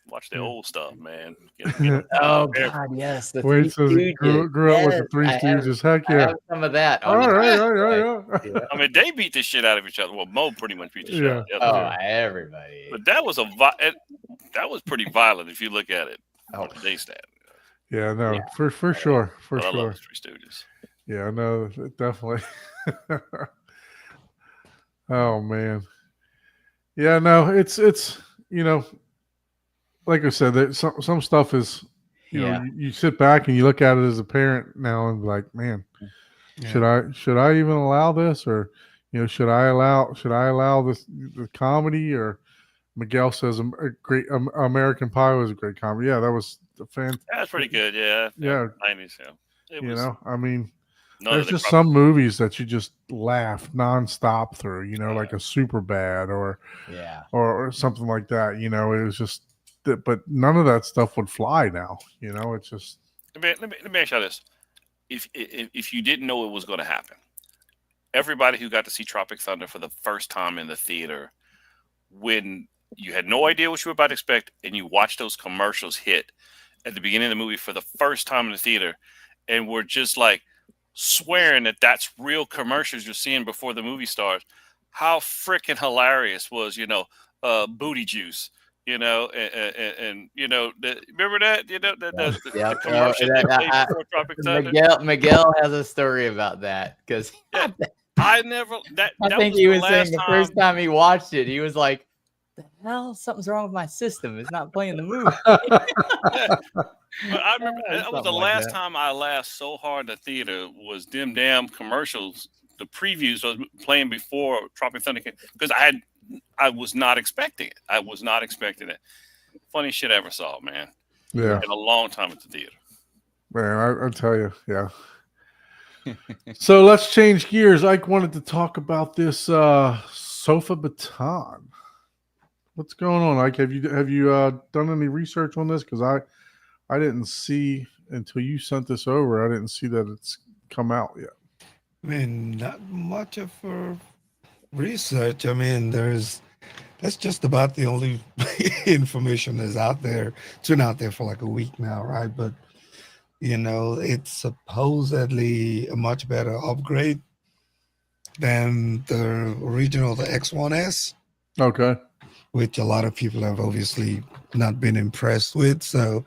Watch the old stuff, man. Get 'em Oh, prepared. God, yes. The Wade Three says he Stooges. grew up with the Yes, Three I have- Stooges. Heck I yeah. have some of that. All on right, the- yeah. I mean, they beat the shit out of each other. Well, Mo pretty much beat the shit out of the Oh, other. everybody. But that was that was pretty violent if you look at it Oh, from today's stand. Yeah, no, Yeah. for sure, for But I sure. love the Three Stooges. Yeah, no, definitely. Oh man. Yeah, no, it's like I said, that some stuff is yeah. you sit back and you look at it as a parent now and be like, man, should I even allow this, or should I allow this the comedy? Or Miguel says a great American Pie was a great comedy. Yeah, that was a That's pretty good. Yeah. Yeah. 90s. Yeah. It was. I mean, none there's of the just crap- some movies that you just laugh nonstop through, like a Super Bad or something like that. It was just, but none of that stuff would fly now. It's just. Let me ask you this: if you didn't know it was going to happen, everybody who got to see Tropic Thunder for the first time in the theater, when you had no idea what you were about to expect, and you watched those commercials hit at the beginning of the movie for the first time in the theater, and were just like swearing that that's real commercials you're seeing before the movie starts, how freaking hilarious was booty juice, remember that the commercial that played before Tropic Thunder. Miguel has a story about that because I never that I that think was he the was saying last the time. first time he watched it, he was like, "The hell, something's wrong with my system. It's not playing the movie." But I remember that was the Something like last that. time I laughed so hard in the theater was them damn commercials. The previews was playing before Tropic Thunder came because I was not expecting it. I was not expecting it. Funny shit I ever saw, man. Yeah, In a long time at the theater. man, I tell you, yeah. So let's change gears. Ike wanted to talk about this Sofabaton. What's going on, Ike? Have you done any research on this? Because I didn't see until you sent this over. I didn't see that it's come out yet. I mean, not much of a research. I mean, that's just about the only information that's out there. It's been out there for like a week now, right? But it's supposedly a much better upgrade than the original, the X1S. Okay. Which a lot of people have obviously not been impressed with. So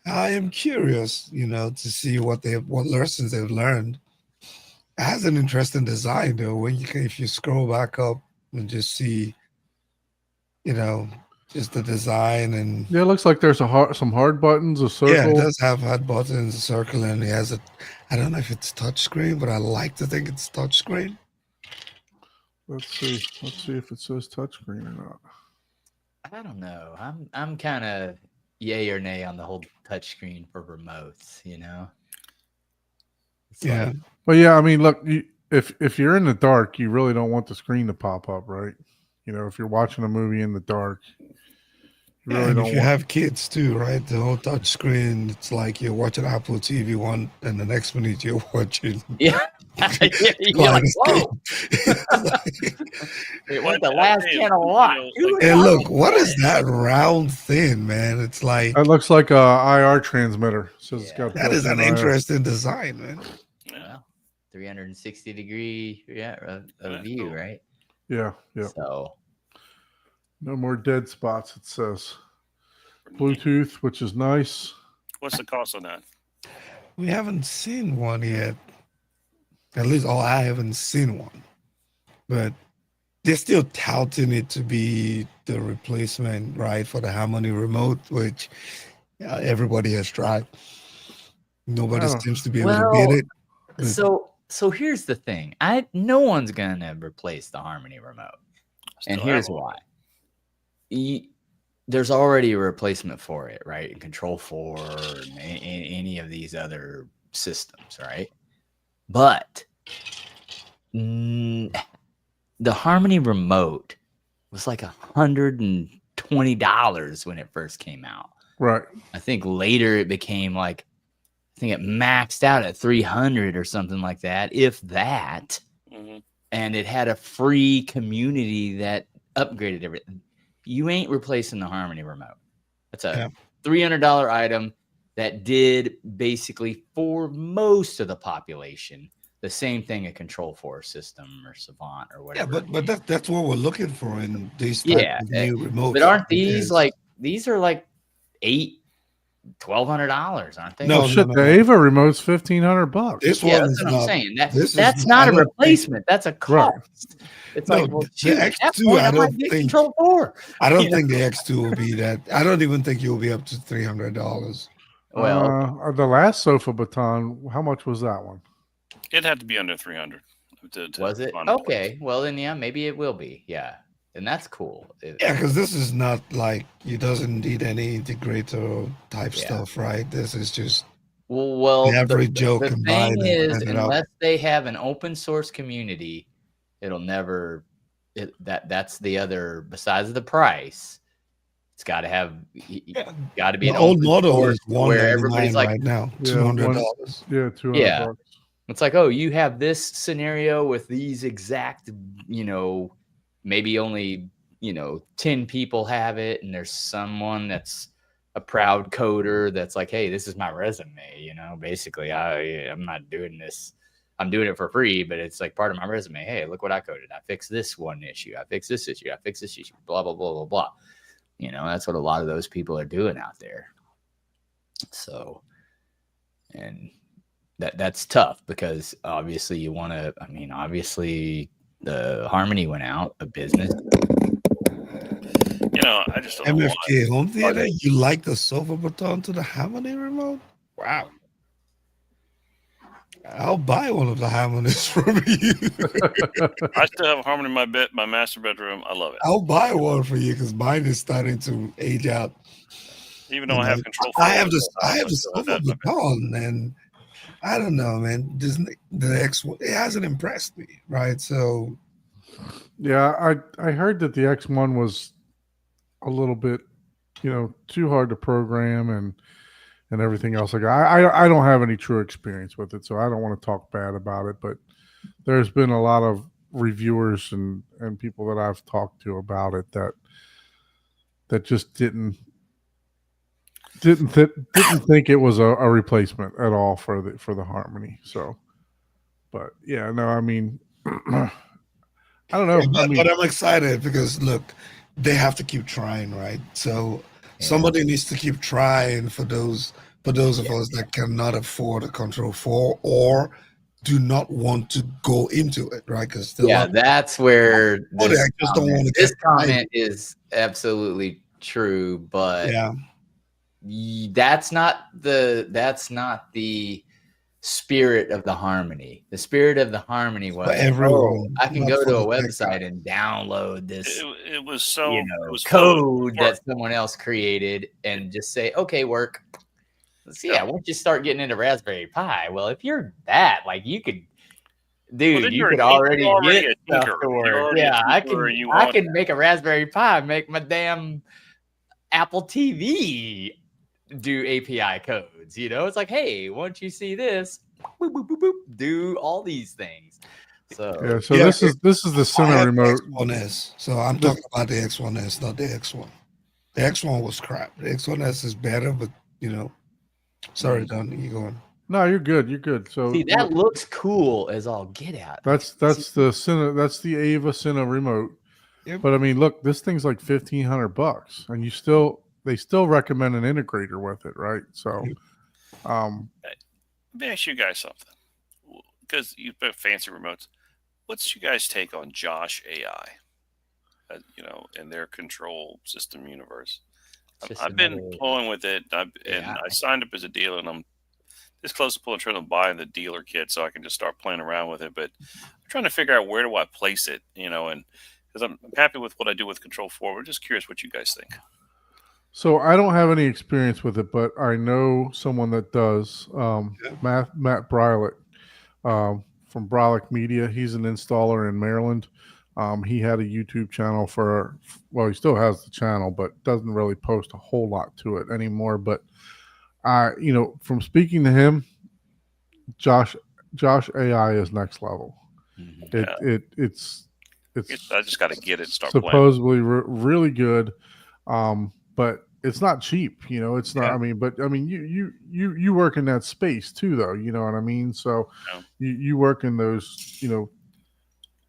I am curious, to see what lessons they've learned. It has an interesting design though. If you scroll back up and just see, just the design and Yeah, it looks like there's some hard buttons, a circle. yeah, it does have hard buttons, a circle, and it has I don't know if it's touchscreen, but I like to think it's touchscreen. Let's see if it says touchscreen or not. I don't know. I'm kind of yay or nay on the whole touchscreen for remotes. It's Yeah. like, Well, yeah, I mean, look, if you're in the dark, you really don't want the screen to pop up, right? If you're watching a movie in the dark, you really and don't if you want. have kids too, right? The whole touchscreen, it's like you're watching Apple TV one, and the next minute you're watching. yeah. You're like, whoa. It went the last channel what? And look, what is that round thing, man? It's like That looks like a IR transmitter. So it's got that is an built-in IR. interesting design, man. Well, 360-degree view, cool. right? Yeah. So No more dead spots. It says Bluetooth, which is nice. What's the cost on that? We haven't seen one yet. At least, I haven't seen one. But they're still touting it to be the replacement, right, for the Harmony remote, which everybody has tried. Nobody Oh. seems to be able to beat it. But So here's the thing. No one's gonna replace the Harmony remote. And Still here's have one. why. There's already a replacement for it, right? Control 4 and any of these other systems, right? But the Harmony remote was like $120 when it first came out. Right. I think later it became like I think it maxed out at 300 or something like that, if that. Mhm. And it had a free community that upgraded everything. You ain't replacing the Harmony remote. That's a $300 item that did basically for most of the population the same thing a Control4 system or Savant or whatever. Yeah, but that's what we're looking for in these type of new remotes. But aren't these Is- like these are like $1,200, aren't they? No, Oh shit, no, the no. AVA remote's $1,500. This Yeah, one that's is what I'm not. saying. This That's is, not I a don't think- replacement. That's a cost. It's No, like, well, the shoot, at that X2, point, I I might don't get think- Control4. I don't think the X2 will be that. I don't even think you'll be up to $300. Well, The last Sofabaton, how much was that one? It had to be under 300. To was it? find a place. Okay. Well, then, yeah, maybe it will be. Yeah. And that's cool. Yeah, because this is not like it doesn't need any integrator type Yeah. stuff, right? This is just Well, the average Joe the can buy thing it and is, set it up. unless they have an open source community, it'll never. That's the other. Besides the price, it's got to have. Got to be The an old open model source is where everybody's $199 like, right now, Yeah, $200. Yeah, $200. Yeah. it's like, oh, you have this scenario with these exact, maybe only 10 people have it, and there's someone that's a proud coder that's like, hey, this is my resume, basically I'm not doing this, I'm doing it for free, but it's like part of my resume. Hey, look what I coded. I fixed this one issue, I fixed this issue, I fixed this issue, blah blah blah blah blah. That's what a lot of those people are doing out there. So, and that's tough, because obviously you want to, obviously the Harmony went out of business. I just don't know why. MFK Home Theater, you like the Sofabaton to the Harmony remote? Wow. I'll buy one of the Harmonies from you. I still have a Harmony in my master bedroom. I love it. I'll buy one for you because mine is starting to age out. Even though I have Control4. I have the still have that in my bedroom. Sofabaton, and I don't know, man. The X1, it hasn't impressed me, right? So, yeah, I heard that the X1 was a little bit, too hard to program and everything else. Like I don't have any true experience with it, so I don't want to talk bad about it. But there's been a lot of reviewers and people that I've talked to about it that just didn't think it was a replacement at all for the Harmony. So, but yeah, no, I don't know. But I'm excited because look, they have to keep trying, right? So somebody needs to keep trying for those of us that cannot afford a Control4 or do not want to go into it, right? Because that's where this comment is absolutely true, but that's not the spirit of the Harmony. The spirit of the Harmony was everyone. I can go to a website and download this. It was so code that someone else created and just say, okay, work. Once you start getting into Raspberry Pi, well, if you're that, like, you could, dude, you could already get stuff to work. Yeah, I can make a Raspberry Pi, make my damn Apple TV do API codes. It's like, hey, once you see this, boop, boop, boop, boop, do all these things. So this is the center remote. X1S. So I'm talking about the X1S, not the X1. The X1 was crap. The X1S is better, but sorry, Don, you going? No, you're good. You're good. So see, that looks cool as all get out. That's the Cine, that's the AVA Cine remote. Yep. But look, this thing's like $1,500, and they still recommend an integrator with it, right? So, let me ask you guys something, because you've got fancy remotes. What's you guys' take on Josh AI? In their control system universe. I've been pulling with it, and I signed up as a dealer, and I'm this close to pulling trigger on buying the dealer kit so I can just start playing around with it. But I'm trying to figure out where do I place it, and because I'm happy with what I do with Control4. We're just curious what you guys think. So I don't have any experience with it, but I know someone that does. Matt Brylick from Brylick Media. He's an installer in Maryland. He had a YouTube channel he still has the channel, but doesn't really post a whole lot to it anymore. But from speaking to him, Josh AI is next level. Mhm. It's I just got to get it and start playing. supposedly really good, but it's not cheap. It's not. Yeah. You work in that space too, though. You know what I mean? So Yeah. you work in those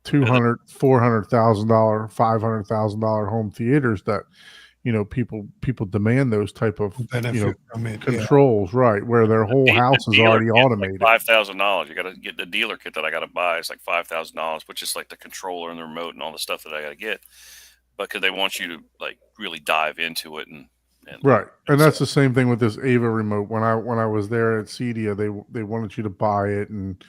$200,000, $400,000, $500,000 home theaters that people demand those type of benefit from it. controls, right? Where their whole house is already automated. Like $5,000. You got to get the dealer kit that I got to buy. It's like $5,000, which is like the controller and the remote and all the stuff that I got to get. But because they want you to like really dive into it and right, and that's the same thing with this AVA remote. When I was there at CEDIA, they wanted you to buy it and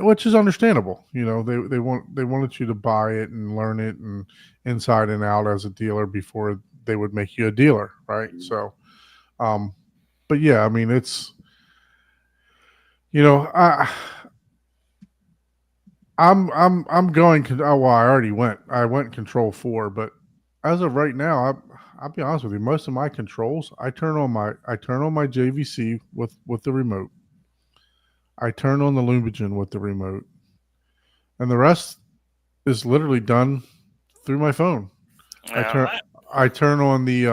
which is understandable. They wanted you to buy it and learn it and inside and out as a dealer before they would make you a dealer, right? So, but yeah, I mean, it's I'm going. Oh, well, I already went. I went Control 4, but as of right now, I'll be honest with you. Most of my controls, I turn on my JVC with the remote. I turn on the Lumigen with the remote, and the rest is literally done through my phone. I turn on the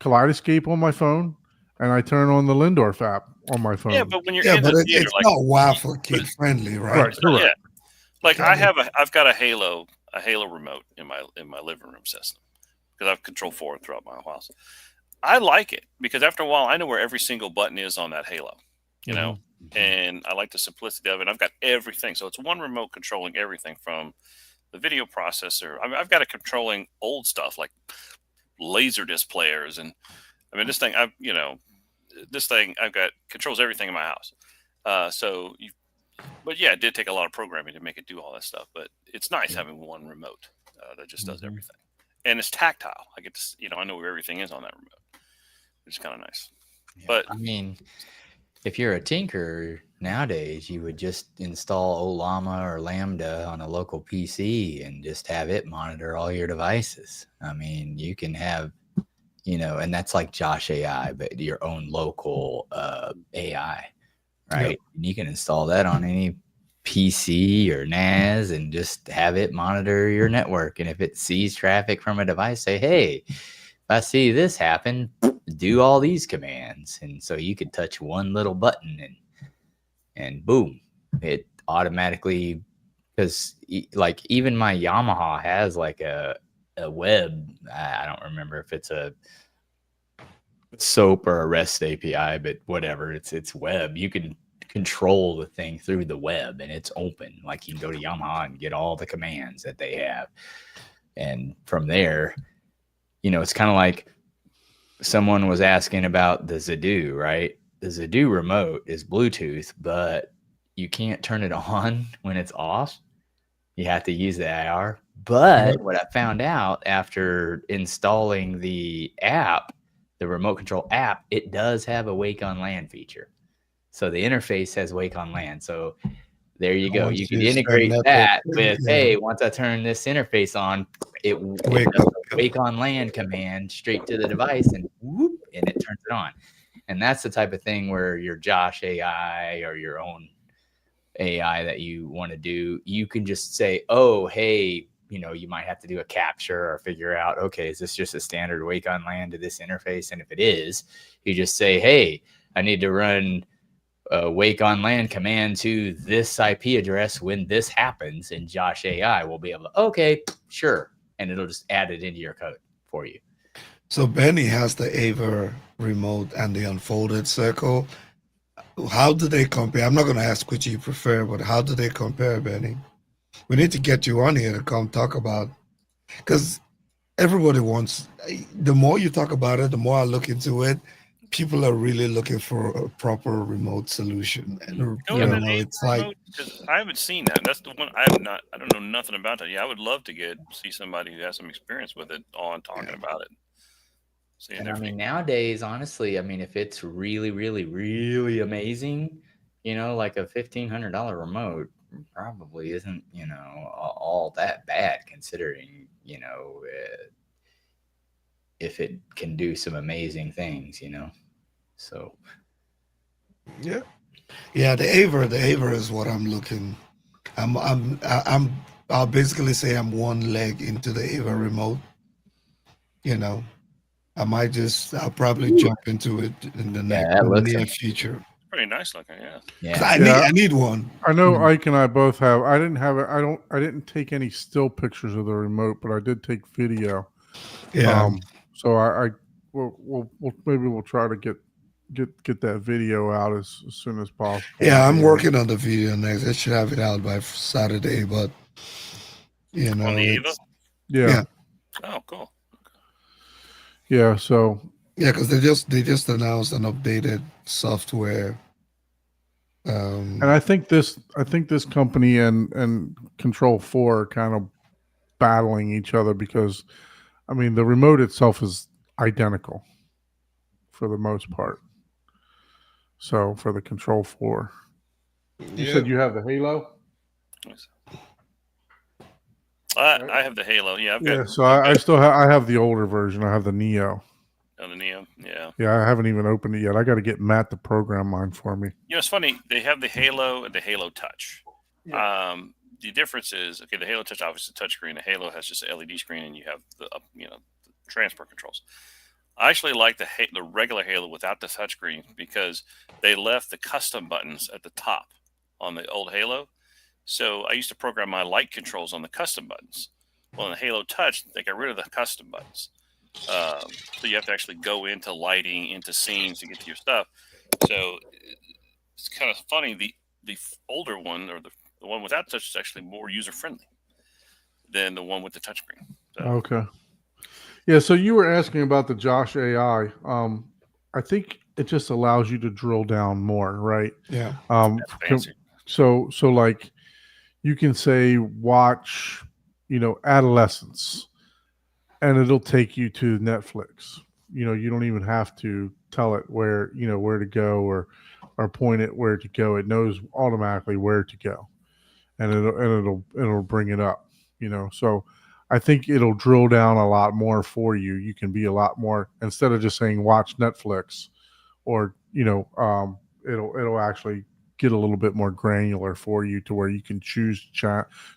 Kaleidoscape on my phone, and I turn on the Lindorf app on my phone. Yeah, but when you're in the theater, it's not WAF or kid friendly, right? Right, correct. Yeah. Like I've got a Halo remote in my living room system because I've Control 4 throughout my house. I like it because after a while I know where every single button is on that Halo, and I like the simplicity of it. I've got everything, so it's one remote controlling everything from the video processor. I've got it controlling old stuff like Laserdisc players, and this thing I've got controls everything in my house. But yeah, it did take a lot of programming to make it do all that stuff. But it's nice having one remote that just does everything, and it's tactile. I get to, I know where everything is on that remote, which is kind of nice. Yeah, but if you're a tinker nowadays, you would just install Llama or Lambda on a local PC and just have it monitor all your devices. You can have, and that's like Josh AI, but your own local AI, right? Yep. And you can install that on any PC or NAS and just have it monitor your network. And if it sees traffic from a device, say, hey, if I see this happen, do all these commands. And so you could touch one little button and boom, it automatically, because like even my Yamaha has like a web. I don't remember if it's a SOAP or a REST API, but whatever, it's web. You can control the thing through the web and it's open. Like you can go to Yamaha and get all the commands that they have. And from there, it's kind of like someone was asking about the Zadoo, right? The Zadoo remote is Bluetooth, but you can't turn it on when it's off. You have to use the IR. But what I found out after installing the app, the remote control app, it does have a Wake on LAN feature. So the interface has Wake on LAN. So there you go. You can integrate that with, hey, once I turn this interface on, it Wake on LAN command straight to the device and whoop, and it turns it on. And that's the type of thing where your Josh AI or your own AI that you want to do, you can just say, oh, hey, you might have to do a capture or figure out, okay, is this just a standard Wake on LAN to this interface? And if it is, you just say, hey, I need to run a Wake on LAN command to this IP address when this happens, and Josh AI will be able to, okay, sure. And it'll just add it into your code for you. So Benny has the AVA remote and the unfolded circle. How do they compare? I'm not going to ask which you prefer, but how do they compare, Benny? We need to get you on here to come talk about, because everybody wants, the more you talk about it, the more I look into it, people are really looking for a proper remote solution. And it's like, because I haven't seen that. That's the one I don't know nothing about that. Yeah, I would love to see somebody who has some experience with it on talking about it. And nowadays, honestly, if it's really, really, really amazing, like a $1,500 remote probably isn't, all that bad considering, if it can do some amazing things, So Yeah. Yeah, the AVA is what I'm looking. I'll basically say I'm one leg into the AVA remote. I'll probably jump into it in the yeah, that looks near amazing. future. Pretty nice looking, yeah. Because Yeah. I need one. I know Ike and I both have. I didn't have it. I didn't take any still pictures of the remote, but I did take video. Yeah. So we'll maybe we'll try to get that video out as soon as possible. Yeah, I'm working on the video next. I should have it out by Saturday, but On the AVA? Yeah. Oh, cool. Yeah. So yeah, because they just announced an updated software. and I think this company and Control 4 are kind of battling each other because, I mean, the remote itself is identical for the most part. So for the Control 4, you said you have the Halo. I have the Halo. Yeah, I've got. So I still have the older version. I have the Neo. On the Neo, yeah. Yeah, I haven't even opened it yet. I got to get Matt to program mine for me. It's funny. They have the Halo and the Halo Touch. Yeah. The difference is, the Halo Touch obviously touchscreen. The Halo has just an LED screen, and you have the the transport controls. I actually like the regular Halo without the touchscreen because they left the custom buttons at the top on the old Halo. So I used to program my light controls on the custom buttons. Well, in the Halo Touch, they got rid of the custom buttons. So you have to actually go into lighting, into scenes to get to your stuff. So it's kind of funny. The older one, or the one without touch, is actually more user friendly than the one with the touchscreen. So. Okay. Yeah. So you were asking about the Josh AI. I think it just allows you to drill down more, right? Yeah. So like you can say watch, Adolescence, and it'll take you to Netflix. You don't even have to tell it where to go or point it where to go. It knows automatically where to go, and it'll bring it up. So I think it'll drill down a lot more for you. You can be a lot more, instead of just saying watch Netflix, or it'll actually get a little bit more granular for you to where you can choose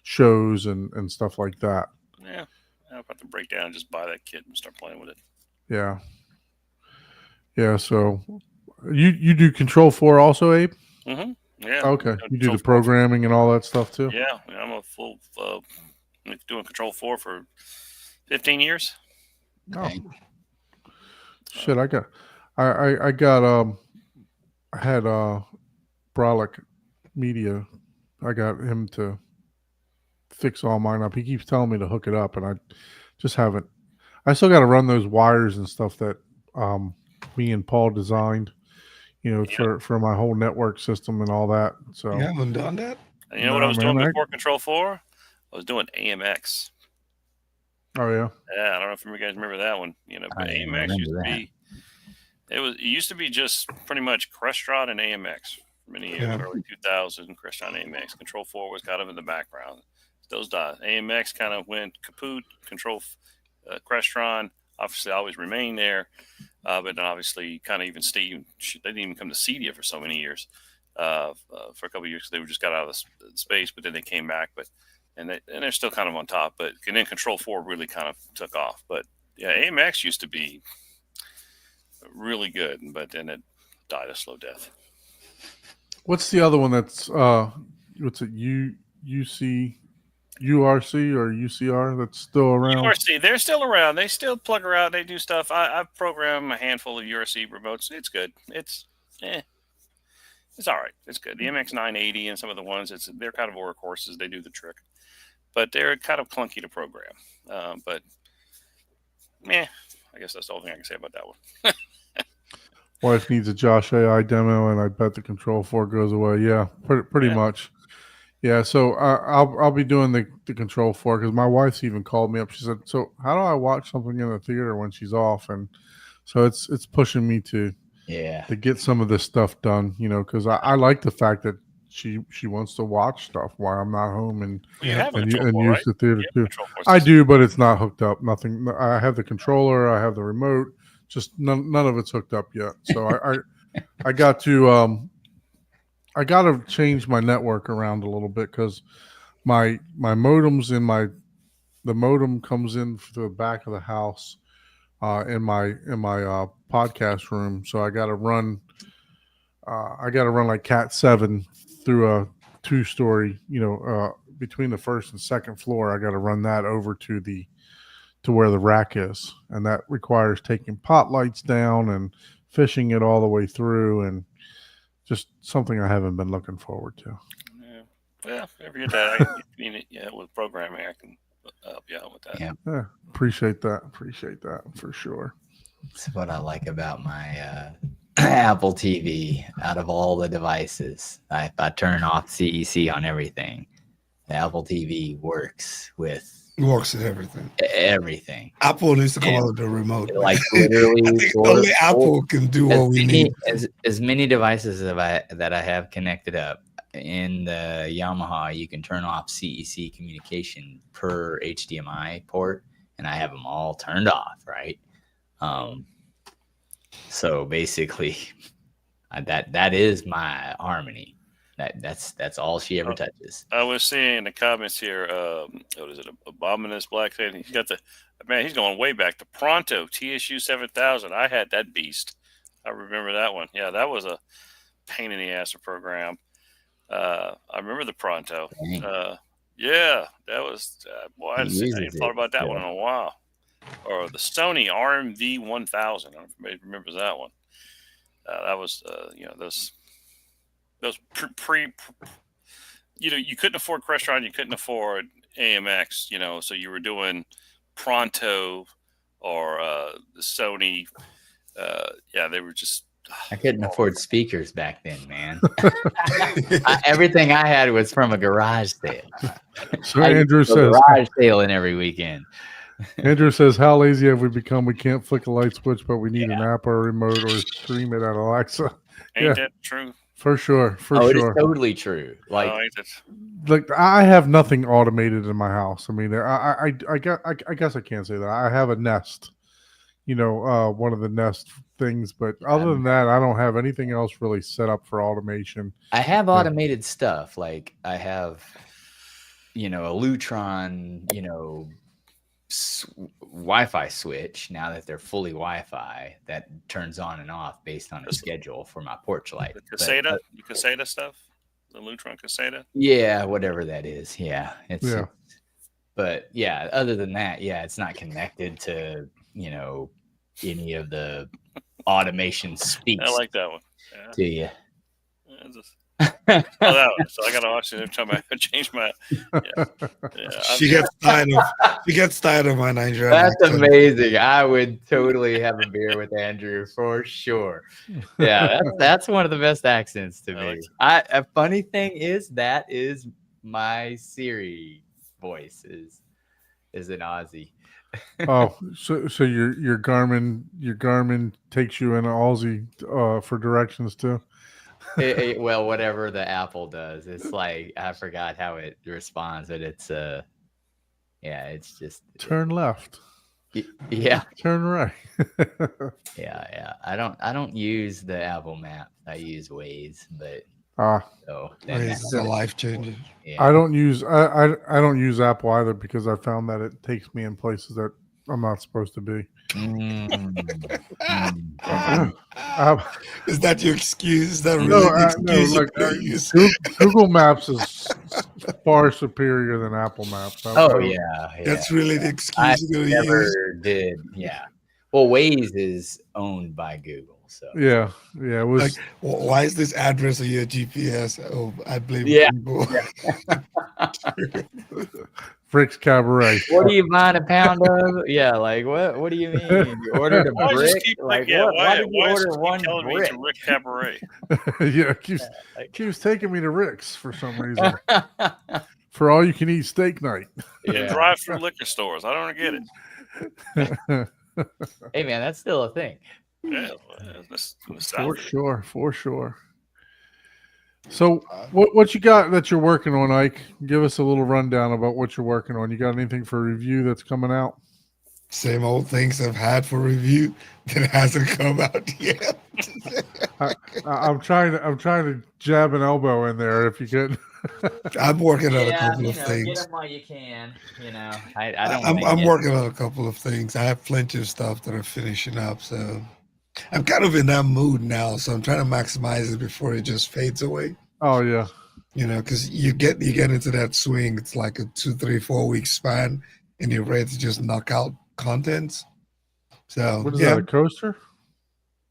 shows and stuff like that. Yeah. I'm about to break down and just buy that kit and start playing with it. Yeah. Yeah. So you do Control 4 also, Abe? Mm-hmm. Yeah. Okay. You do the programming and all that stuff too? Yeah. I'm a full doing Control 4 for 15 years. Oh. Shit, I had Brolic Media. I got him to fix all mine up. He keeps telling me to hook it up, and I just haven't. I still got to run those wires and stuff that me and Paul designed, for my whole network system and all that. So you haven't done that? And you know what I was doing before Control 4? I was doing AMX. Oh yeah. Yeah, I don't know if you guys remember that one. But AMX used to be. It used to be just pretty much Crestron and AMX. Many years, early 2000, Crestron AMX. Control 4 was kind of in the background. Those dies. AMX kind of went kaput. Control Crestron obviously always remained there, but then obviously kind of even Steve. They didn't even come to Cedia for so many years. For a couple of years, they just got out of the space, but then they came back. And they're still kind of on top. But then Control 4 really kind of took off. But yeah, AMX used to be really good, but then it died a slow death. What's the other one that's what's it, URC or UCR that's still around? URC, they're still around. They still plug around. They do stuff. I've programmed a handful of URC remotes. It's good. It's all right. It's good. The MX980 and some of the ones, they're kind of workhorses. They do the trick, but they're kind of clunky to program. But I guess that's the only thing I can say about that one. Wife needs a Josh AI demo, and I bet the Control 4 goes away. Yeah, pretty much. Yeah, so I'll be doing the Control 4 because my wife's even called me up. She said, "So how do I watch something in the theater when she's off?" And so it's pushing me to get some of this stuff done. Because I like the fact that she wants to watch stuff while I'm not home and You have a and, control and board, use right? the theater You have a too. control board I system. do, but it's not hooked up. Nothing. I have the controller. I have the remote. Just none of it's hooked up yet. So I got to change my network around a little bit because my modem's in the modem comes in through the back of the house in my podcast room. So I got to run like Cat 7 through a 2-story, between the first and second floor. I got to run that over to where the rack is, and that requires taking pot lights down and fishing it all the way through, and just something I haven't been looking forward to. Yeah. Well, if you get that, with programming, I can help you out with that. Yeah. Yeah, appreciate that for sure. That's what I like about my Apple TV. Out of all the devices, if I turn off CEC on everything, the Apple TV works with everything. everything. Apple needs to come And out with the remote. Like literally, I think only Apple can do what we need. As many devices that I have connected up in the Yamaha, you can turn off CEC communication per HDMI port, and I have them all turned off, right? So basically, that is my Harmony. That's all she ever touches. I was seeing in the comments here, what is it, Abominous Black Thing? He's got he's going way back. The Pronto TSU 7000. I had that beast. I remember that one. Yeah, that was a pain in the ass to program. I remember the Pronto. Yeah, that was, boy, I hadn't thought about that one in a while. Or the Sony RMV 1000. I don't know if anybody remembers that one. That was, those you couldn't afford Crestron, you couldn't afford AMX, so you were doing Pronto or the Sony. They were just. I couldn't afford speakers back then, man. Everything I had was from a garage sale. So Andrew says, garage sale in every weekend. Andrew says, how lazy have we become? We can't flick a light switch, but we need an app or a remote or stream it at Alexa. Ain't that true? For sure. It is totally true. Like I have nothing automated in my house. I mean, I guess I can't say that. I have a Nest, one of the Nest things, but other than that, I don't have anything else really set up for automation. I have automated stuff. Like I have, a Lutron, Wi-Fi switch. Now that they're fully Wi-Fi, that turns on and off based on a schedule for my porch light. The Caseta stuff, the Lutron Caseta. Yeah, whatever that is. Yeah, but yeah, other than that, it's not connected to any of the automation speaks. I like that one. Yeah. To you. That one. So I got to watch it every time I change my. She gets tired of my Nigerian. That's amazing. I would totally have a beer with Andrew for sure. Yeah, that's one of the best accents to me. A funny thing is that is my Siri voice is an Aussie. Oh, so your Garmin takes you in Aussie for directions too. Well, whatever the Apple does, it's like I forgot how it responds, but it's it's just turn left. Yeah, turn right. yeah. I don't use the Apple Map. I use Waze, but Waze is a life changer. Yeah. I don't use Apple either because I found that it takes me in places that I'm not supposed to be. Is that your excuse? Is that really the excuse? Google Maps is far superior than Apple Maps. That's really the excuse you're going to use. Did. Yeah. Well, Waze is owned by Google. So yeah, it was. Why is this address on your GPS? Oh, I blame Google. Rick's Cabaret. What do you mind a pound of? Yeah, like what do you mean? You ordered a brick? Why did you order one brick? Rick Cabaret. Keeps taking me to Rick's for some reason. For all you can eat steak night. And drive through liquor stores. I don't get it. Hey man, that's still a thing. Yeah, for sure. So what you got that you're working on, Ike? Give us a little rundown about what you're working on. You got anything for review that's coming out? Same old things I've had for review that hasn't come out yet. I'm trying to jab an elbow in there if you could. I'm working on a Yeah, couple you of know, get things. them while you can. You know, I don't. I'm wanna get- working on a couple of things. I have plenty of stuff that are finishing up, so I'm kind of in that mood now. So I'm trying to maximize it before it just fades away. Oh yeah. You know, because you get into that swing. It's like a 2, 3, 4 week span, and you're ready to just knock out contents. So What is yeah, that? A coaster?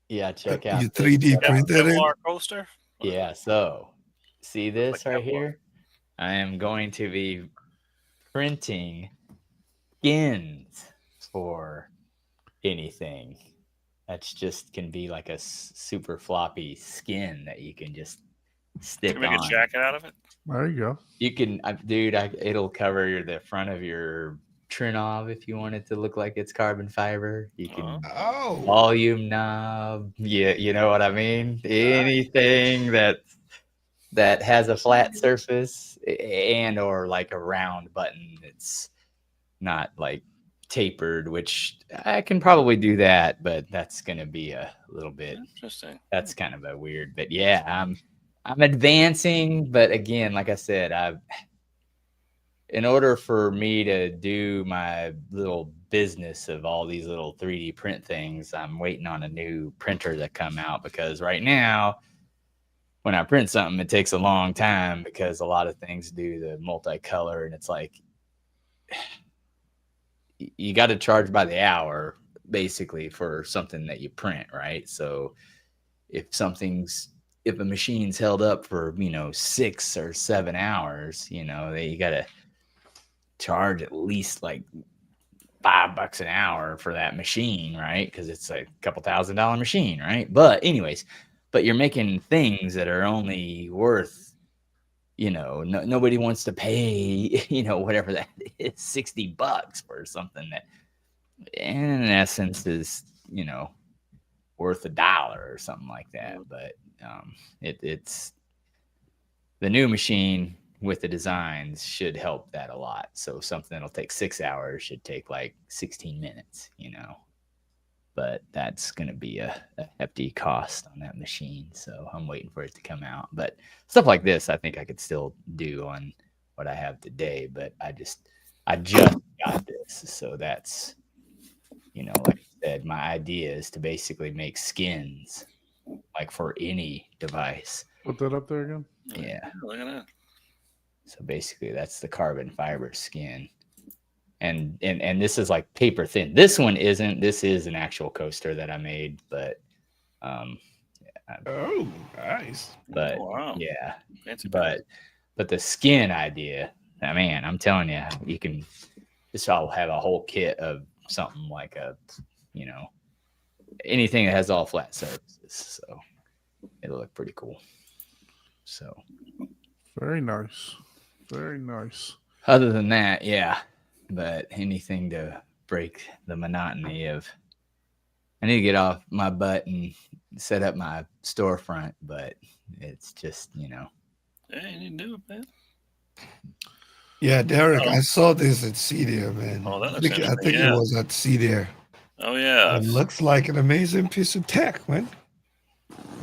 Yeah, check out you this. 3D Got a printed it. Kevlar coaster. Yeah, so see this Like right Kevlar. here? I am going to be printing skins for anything. That's just can be like a super floppy skin that you can just stick Can you make on. a jacket out of it? There you go. You can, dude. It'll cover the front of your Trinov if you want it to look like it's carbon fiber. You can Oh, volume knob. Yeah, you know what I mean. Anything that has a flat surface and or like a round button that's not like tapered, which I can probably do that, but that's gonna be a little bit. Interesting. That's kind of a weird, but yeah, I'm advancing, but again, like I said, in order for me to do my little business of all these little 3D print things, I'm waiting on a new printer to come out because right now, when I print something, it takes a long time because a lot of things do the multicolor, and it's like you got to charge by the hour basically for something that you print, right? So if a machine's held up for 6 or 7 hours, you got to charge at least like $5 an hour for that machine, right? Because it's a couple $1,000 machine, right? But anyways, you're making things that are only worth, nobody wants to pay, whatever that is, $60 for something that in essence is, worth $1 or something like that. But it's the new machine with the designs should help that a lot. So something that'll take 6 hours should take like 16 minutes, but that's going to be a hefty cost on that machine. So I'm waiting for it to come out. But stuff like this, I think I could still do on what I have today. But I just got this. So that's, like I said, my idea is to basically make skins like for any device. Put that up there again. Yeah. Look at that. So basically that's the carbon fiber skin. And this is like paper thin. This one isn't. This is an actual coaster that I made, but oh, nice. but Oh, wow. yeah, Fancy but the skin idea, man, I'm telling you, you can just all have a whole kit of something like anything that has all flat surfaces. So it'll look pretty cool. So Very nice. Very nice. other than that, yeah. But anything to break the monotony of, I need to get off my butt and set up my storefront, but it's just, Yeah, you need to do it, man. Yeah, Derek, Oh. I saw this at CDR, man. Oh, that I looks think interesting, it yeah. was at CDR. Oh, yeah. It looks like an amazing piece of tech, man.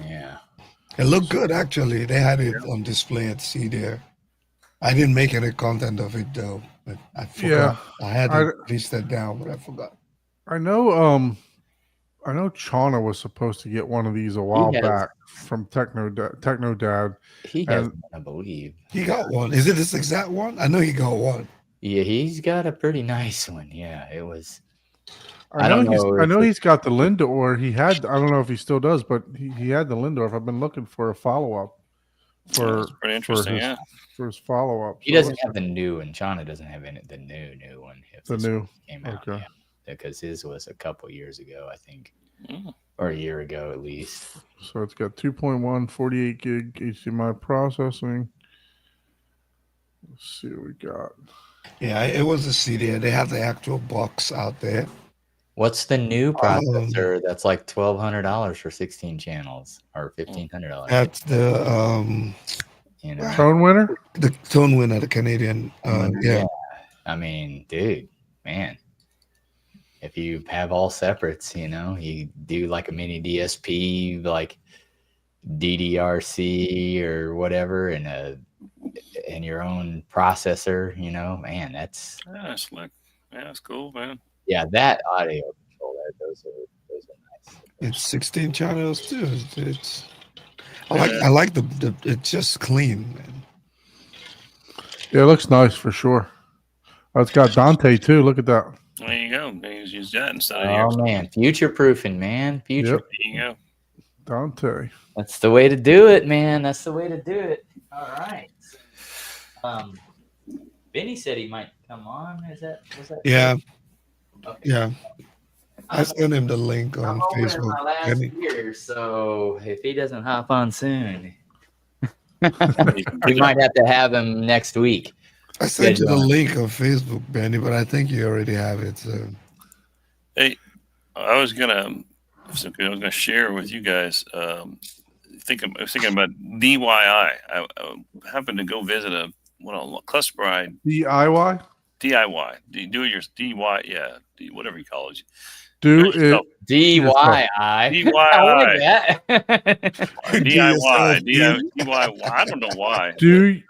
yeah. It looked good, actually. They had it on display at CDR. I didn't make any content of it, though. But I forgot. I had to list that down, but I forgot. I know Chana was supposed to get one of these a while back from Techno Dad. He has, I believe. He got one. Is it this exact one? I know he got one. Yeah, he's got a pretty nice one. Yeah, it was. I know he's got the Lindor. He had. I don't know if he still does, but he had the Lindorf. I've been looking for a follow up That's pretty interesting, for his follow up. He doesn't have the new, and Chana doesn't have the new one. If The this new one came out, okay. yeah, because his was a couple years ago, I think, Mm. or a year ago at least. So it's got 2.1, 48 gig HDMI processing. Let's see what we got. Yeah, it was a CDR. They have the actual box out there. What's the new processor that's like $1,200 for 16 channels or $1,500? That's the You know, Tone winner. tone winner, the Canadian. Yeah. I mean, dude, man. If you have all separates, you know, you do like a mini DSP, like DDRC or whatever, and your own processor, you know, man, that's slick. Yeah, that's cool, man. yeah, that audio controller, those are nice. It's 16 channels too. I like the it's just clean, man. Yeah, it looks nice for sure. Oh, it's got Dante too. Look at that. There you go. Maybe use that instead of yours. Oh man, future proofing, man. Future. Yep. There you go. Dante. That's the way to do it, man. That's the way to do it. All right. Benny said he might come on. Was that? Yeah. Okay. Yeah. I sent him the link on Facebook. My last year, so if he doesn't hop on soon, we might have to have him next week. I sent you the link on Facebook, Benny, but I think you already have it. So. Hey, I was gonna share with you guys. I was thinking about DIY. I happened to go visit a cluster ride. DIY. DIY. Do your DIY. Yeah, whatever you call it. Do it. DIY. DIY. I like that. DIY. DIY. I don't know why. Do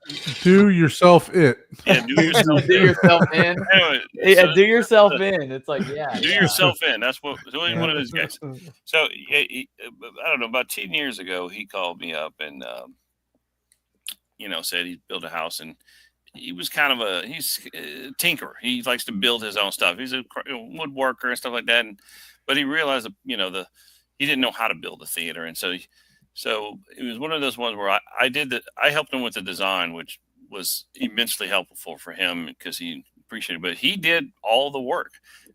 yourself it. Yeah, do yourself. Do yourself in. Anyway, yeah, do yourself in. It's like do yourself in. That's what one of those guys. So I don't know. About 10 years ago, he called me up and said he built a house, and he was kind of he's a tinkerer. He likes to build his own stuff. He's a woodworker and stuff like that. But he realized that, he didn't know how to build a theater. And so it was one of those ones where I helped him with the design, which was immensely helpful for him because he appreciated it. But he did all the work.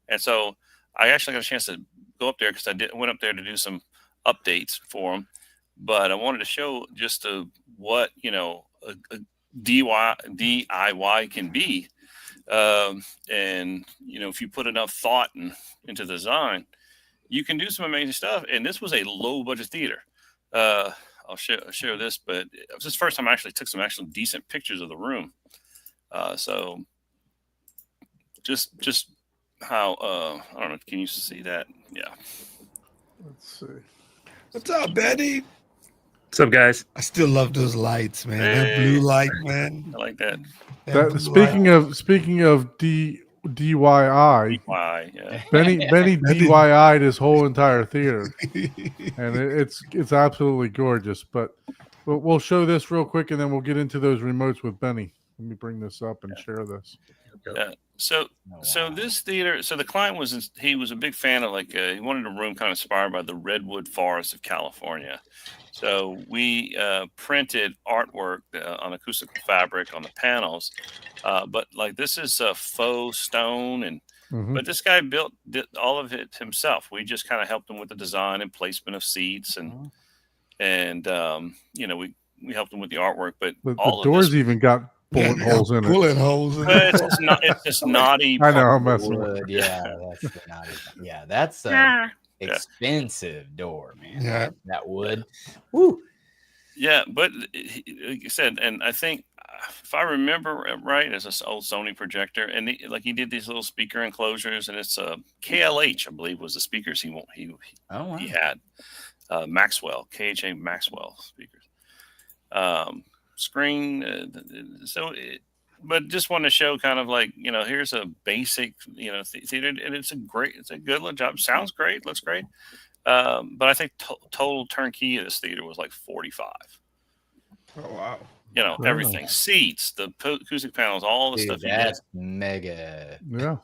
And so I actually got a chance to go up there because went up there to do some updates for him. But I wanted to show just what, a DIY can be. And, if you put enough thought into the design, you can do some amazing stuff. And this was a low budget theater. I'll share this, but it was the first time I actually took some actually decent pictures of the room. So just how, I don't know. Can you see that? Yeah. Let's see. What's up, Betty? What's up, guys? I still love those lights, man. That blue light, man. I like that. Speaking of DIY, Yeah. Benny DIY'd his whole entire theater, and it's absolutely gorgeous. But we'll show this real quick, and then we'll get into those remotes with Benny. Let me bring this up and share this. So this theater. So the client was a big fan of he wanted a room kind of inspired by the redwood forest of California. So we printed artwork on acoustical fabric on the panels, but this is faux stone, but this guy did all of it himself. We just kind of helped him with the design and placement of seats, and we helped him with the artwork. But the all doors of this, even got bullet holes in it. Bullet holes in it. it's just naughty. I know, I'm messing with wood. Yeah, that's the naughty. Yeah, that's expensive door, man. Yeah, that wood. Woo. Yeah, but like you said, and I think if I remember right, as an old Sony projector, and he did these little speaker enclosures, and it's KLH, I believe, was the speakers he had. Maxwell, KHA Maxwell speakers. Screen. But just want to show kind of here's a basic, theater, and it's a good little job. Sounds great, looks great. But I think total turnkey of this theater was like 45. Oh wow! Everything, seats, the acoustic panels, all the stuff. That's mega. Yeah.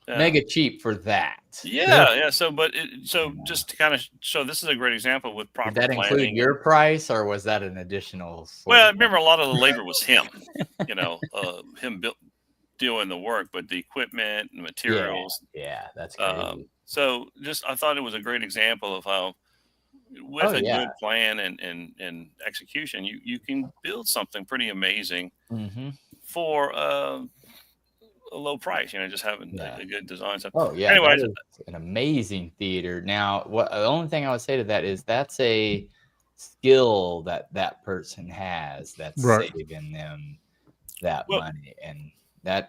Mega cheap for that. Yeah. So just to kind of show, this is a great example with proper Did that planning. include your price, or was that an additional? Well, I remember a lot of the labor was him. Him doing the work, but the equipment and materials. Yeah, that's crazy. So I thought it was a great example of how, with a good plan and execution, you can build something pretty amazing for a a low price. Just having Yeah. a good design. So Oh yeah, anyway, that is an amazing theater. Now, what the only thing I would say to that is that's a skill that person has that's Right. saving them that Well- money, and that's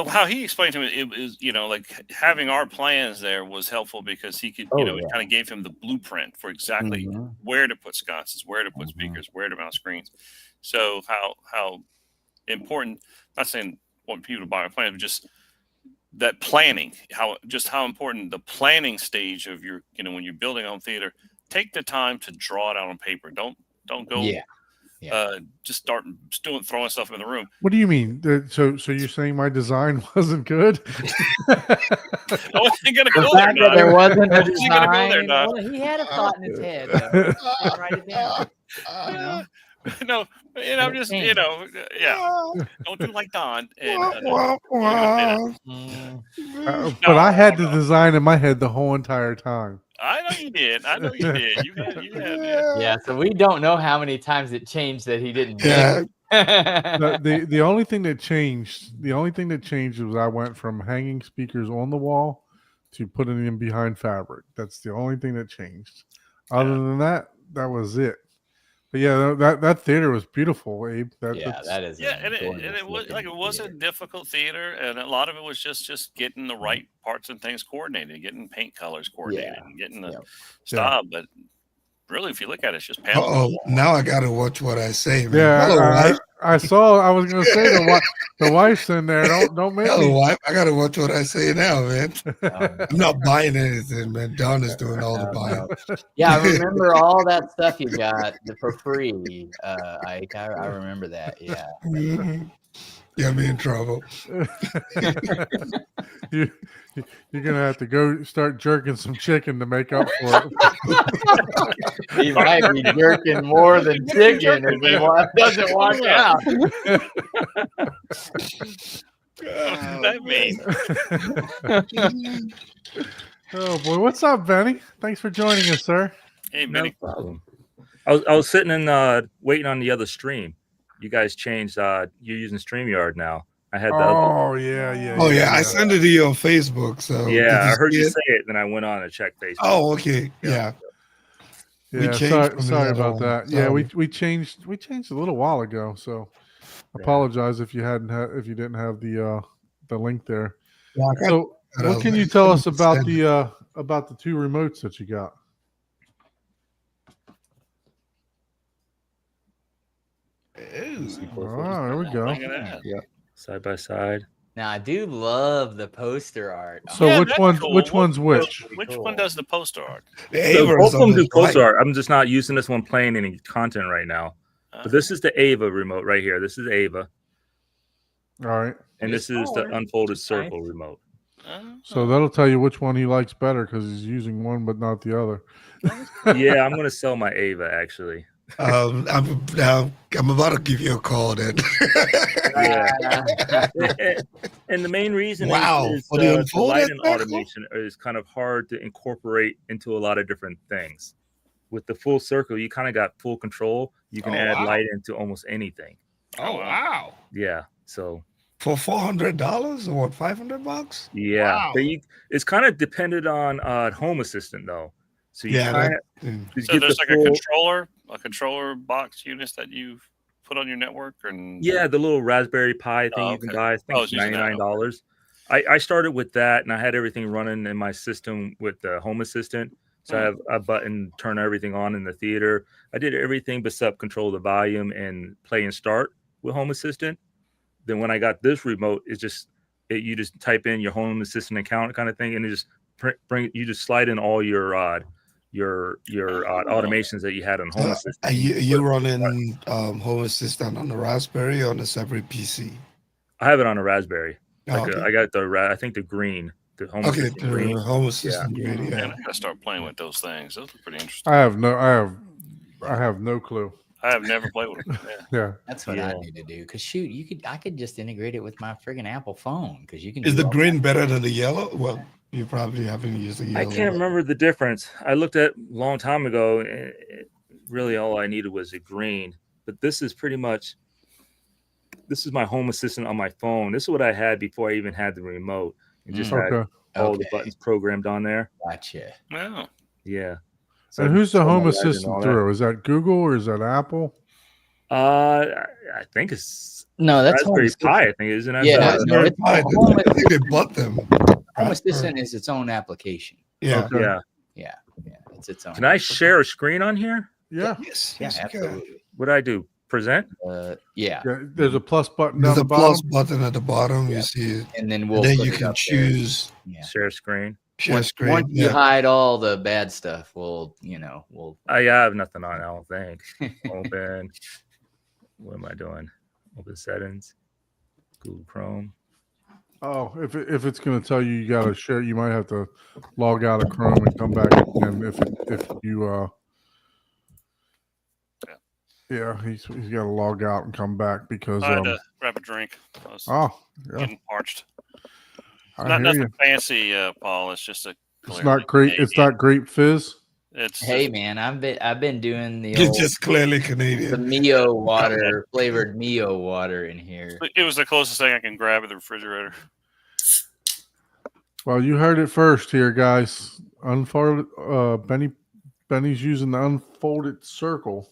how he explained to me, it was, like having our plans there was helpful because he could, Oh, it yeah. kind of gave him the blueprint for exactly Mhm. where to put sconces, where to put Mhm. speakers, where to mount screens. So how important, not saying want people to buy our plans, but just that planning, how important the planning stage of your, when you're building a home theater, take the time to draw it out on paper. Don't go Yeah. just start throwing stuff in the room. What do you mean? So you're saying my design wasn't good? I wasn't gonna The go there, fact that Don. there wasn't I a wasn't gonna go there, design. Don. Well, he had a thought in his head, though. Just write it down. No, and I'm just, Change. don't do like Don. And But I had the design in my head the whole entire time. I know you did. You had. Yeah, so we don't know how many times it changed that he didn't. Yeah. The only thing that changed, was I went from hanging speakers on the wall to putting them behind fabric. That's the only thing that changed. Other than that, that was it. But yeah, that theater was beautiful, Abe. That is. Yeah, and it was like, it was a difficult theater, and a lot of it was just getting the right parts and things coordinated, getting paint colors coordinated, and getting the style. But really, if you look at it, it's just panels. Oh, now I gotta watch what I say, man. Yeah, Hello, wife. I saw. I was going to say the wife's in there. Don't make Hello, me. wife. I gotta watch what I say now, man. I'm not buying anything, man. Don is doing all the buying. Yeah, I remember all that stuff you got for free. Ike, I remember that. Yeah. Mhm. Get me in trouble. You're gonna have to go start jerking some chicken to make up for it. He might be jerking more than chicken if it doesn't work out. What does that mean? Oh boy, what's up, Benny? Thanks for joining us, sir. Hey, No Benny. problem. I was sitting and waiting on the other stream. You guys changed. You're using StreamYard now. I had the other. Oh yeah. Oh yeah, I sent it to you on Facebook. So Yeah, I heard see you it? say it, then I went on and checked Facebook. Oh, okay. Yeah. We Yeah, changed from sorry the about other that. one. Yeah, Sorry. we changed a little while ago. So apologize if you didn't have the link there. Yeah, I got So that what out, can man. you tell us Send about the two remotes that you got? Oh, there we go. Look at that. Yeah, side by side. Now I do love the poster art. So Yeah, which that's one's cool. which one's which? Which one does the poster art? The So Ava both is of on them do this light. poster art. I'm just not using this one playing any content right now. But this is the AVA remote right here. This is AVA, All right. and this is the unfolded circle remote. So that'll tell you which one he likes better because he's using one but not the other. Yeah, I'm gonna sell my AVA actually. I'm about to give you a call then. And the main reason Wow. is For the the unfolded light and circle? automation is kind of hard to incorporate into a lot of different things. With the full circle, you kind of got full control. You can add light into almost anything. Oh wow. Yeah. So For $400 or what, $500? yeah, Wow. but it's kind of dependent on Home Assistant though. So you Yeah, kind that- of So there's like a controller box units that you put on your network, and the little Raspberry Pi thing you can buy. I think it's using that, okay. $99. I started with that, and I had everything running in my system with the Home Assistant. So I have a button, turn everything on in the theater. I did everything but control the volume and play and start with Home Assistant. Then when I got this remote, you just type in your Home Assistant account kind of thing, and it just you just slide in all your automations that you had on Home Assistant. Are you running Home Assistant on the Raspberry or on a separate PC? I have it on a Raspberry. Okay. I got I think the green, the Home Okay, Assistant green. the Home Assistant green, man, yeah. I gotta start playing with those things. Those are pretty interesting. I have no clue. I have never played with them. Yeah. Yeah. That's what I need to do. Cause shoot, I could just integrate it with my friggin' Apple phone. Cause you can. Is do the all green better than the yellow? Well, you probably haven't used the I yellow. can't remember the difference. I looked at a long time ago. Really, all I needed was a green. But this is pretty much this is my Home Assistant on my phone. This is what I had before I even had the remote. It just had Okay. all the Okay. buttons programmed on there. Gotcha. Oh, Yeah. And who's the control Home my lights and Assistant all through? Is that Google or is that Apple? that. I think it's No, that's Home Raspberry Pi. I Assistant. think, isn't it? Yeah, So- no, it's I Home, think they bought them. Home Assistant is its own application. Yeah. Okay. yeah. Yeah, it's its own. Can I share a screen on here? Yeah. Yes. Yeah, Yes, you can. absolutely. What do I do? Present? Yeah, Yeah, there's a plus button There's down a the plus bottom. button at the bottom. Yeah. You see it. and then And we'll then put you it can up there. choose Yeah. Share screen. share Once, screen. once you Yeah. hide all the bad stuff, we'll. I have nothing on. I don't think. Open. What am I doing? Open settings. Google Chrome. Oh, if it's going to tell you got to share, you might have to log out of Chrome and come back again. If you yeah, he's got to log out and come back because I had to grab a drink. I was oh yeah, getting parched. I Not hear nothing you. fancy, Paul. It's just a. It's not great. It's not grape fizz. It's Hey just- man, I've been doing the It's old just clearly the Canadian. Mio water, flavored Mio water in here. it was the closest thing I can grab at the refrigerator. Well, you heard it first here, guys. Unfolded. Benny's using the unfolded circle.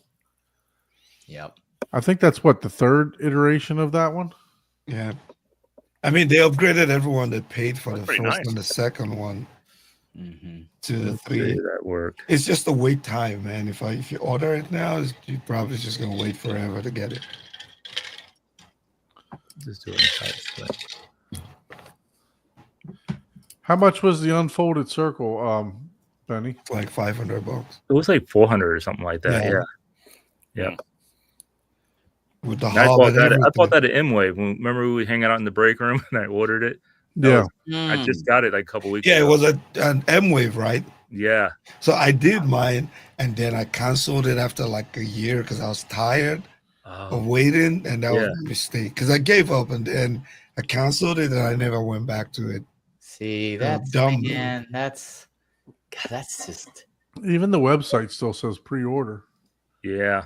Yep. I think that's what the third iteration of that one. Yeah. I mean, they upgraded everyone that paid for the Pretty first nice. and the second one hmm to the Let's see three. that work. It's just the wait time, man. If you order it now, you're probably just gonna wait forever to get it. Just do it in tight split. How much was the unfolded circle, Benny? It's like $500 It was like 400 or something like that. Yeah. Yeah. with the And I hub bought and that. I everything. bought that at M-Wave. Remember we were hanging out in the break room and I ordered it. That Yeah. was- I just got it like a couple weeks Yeah, it ago. was an M-Wave, right? Yeah. So I did mine, and then I canceled it after like a year because I was tired of Oh, waiting, and that was Yeah. a mistake. Because I gave up, and then I canceled it, and I never went back to it. See, that's dumb. man, that's just Even the website still says pre-order. yeah.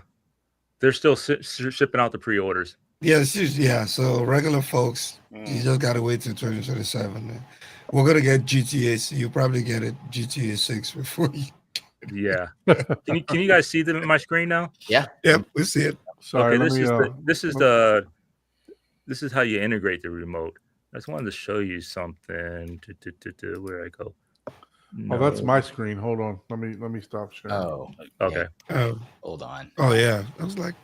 They're still shipping out the pre-orders. Yeah, yeah. So regular folks, you Mm. just gotta wait till 2027. We're gonna get GTA. You probably get it GTA 6 before you. Yeah. Can you guys see them in my screen now? Yep, we see it. Sorry, Okay, let me. this is how you integrate the remote. I just wanted to show you something. Where I go? Oh, that's No. my screen. Hold on. Let me stop sharing. oh Okay. hold on. Oh yeah. I was like,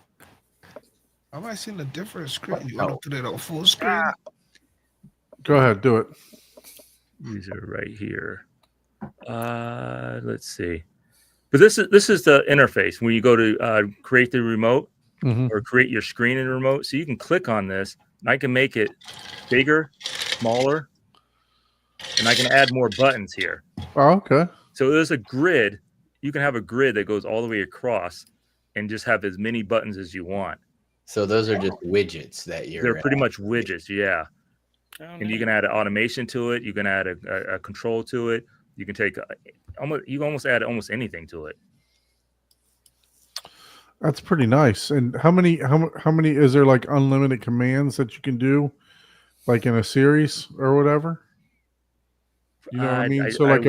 have I seen a different screen? You want to put it on full screen? Go ahead, do it. These are right here. Let's see. But this is the interface when you go to create the remote Mhm. or create your screen in the remote. So you can click on this, and I can make it bigger, smaller, and I can add more buttons here. Oh, okay. So there's a grid. You can have a grid that goes all the way across, and just have as many buttons as you want. So those are just widgets that you're. They're pretty much widgets, yeah. Oh, And you can add an automation to it. You can add a control to it. You can take you can almost add almost anything to it. That's pretty nice. And how many is there like unlimited commands that you can do like in a series or whatever? You know what I mean? So like would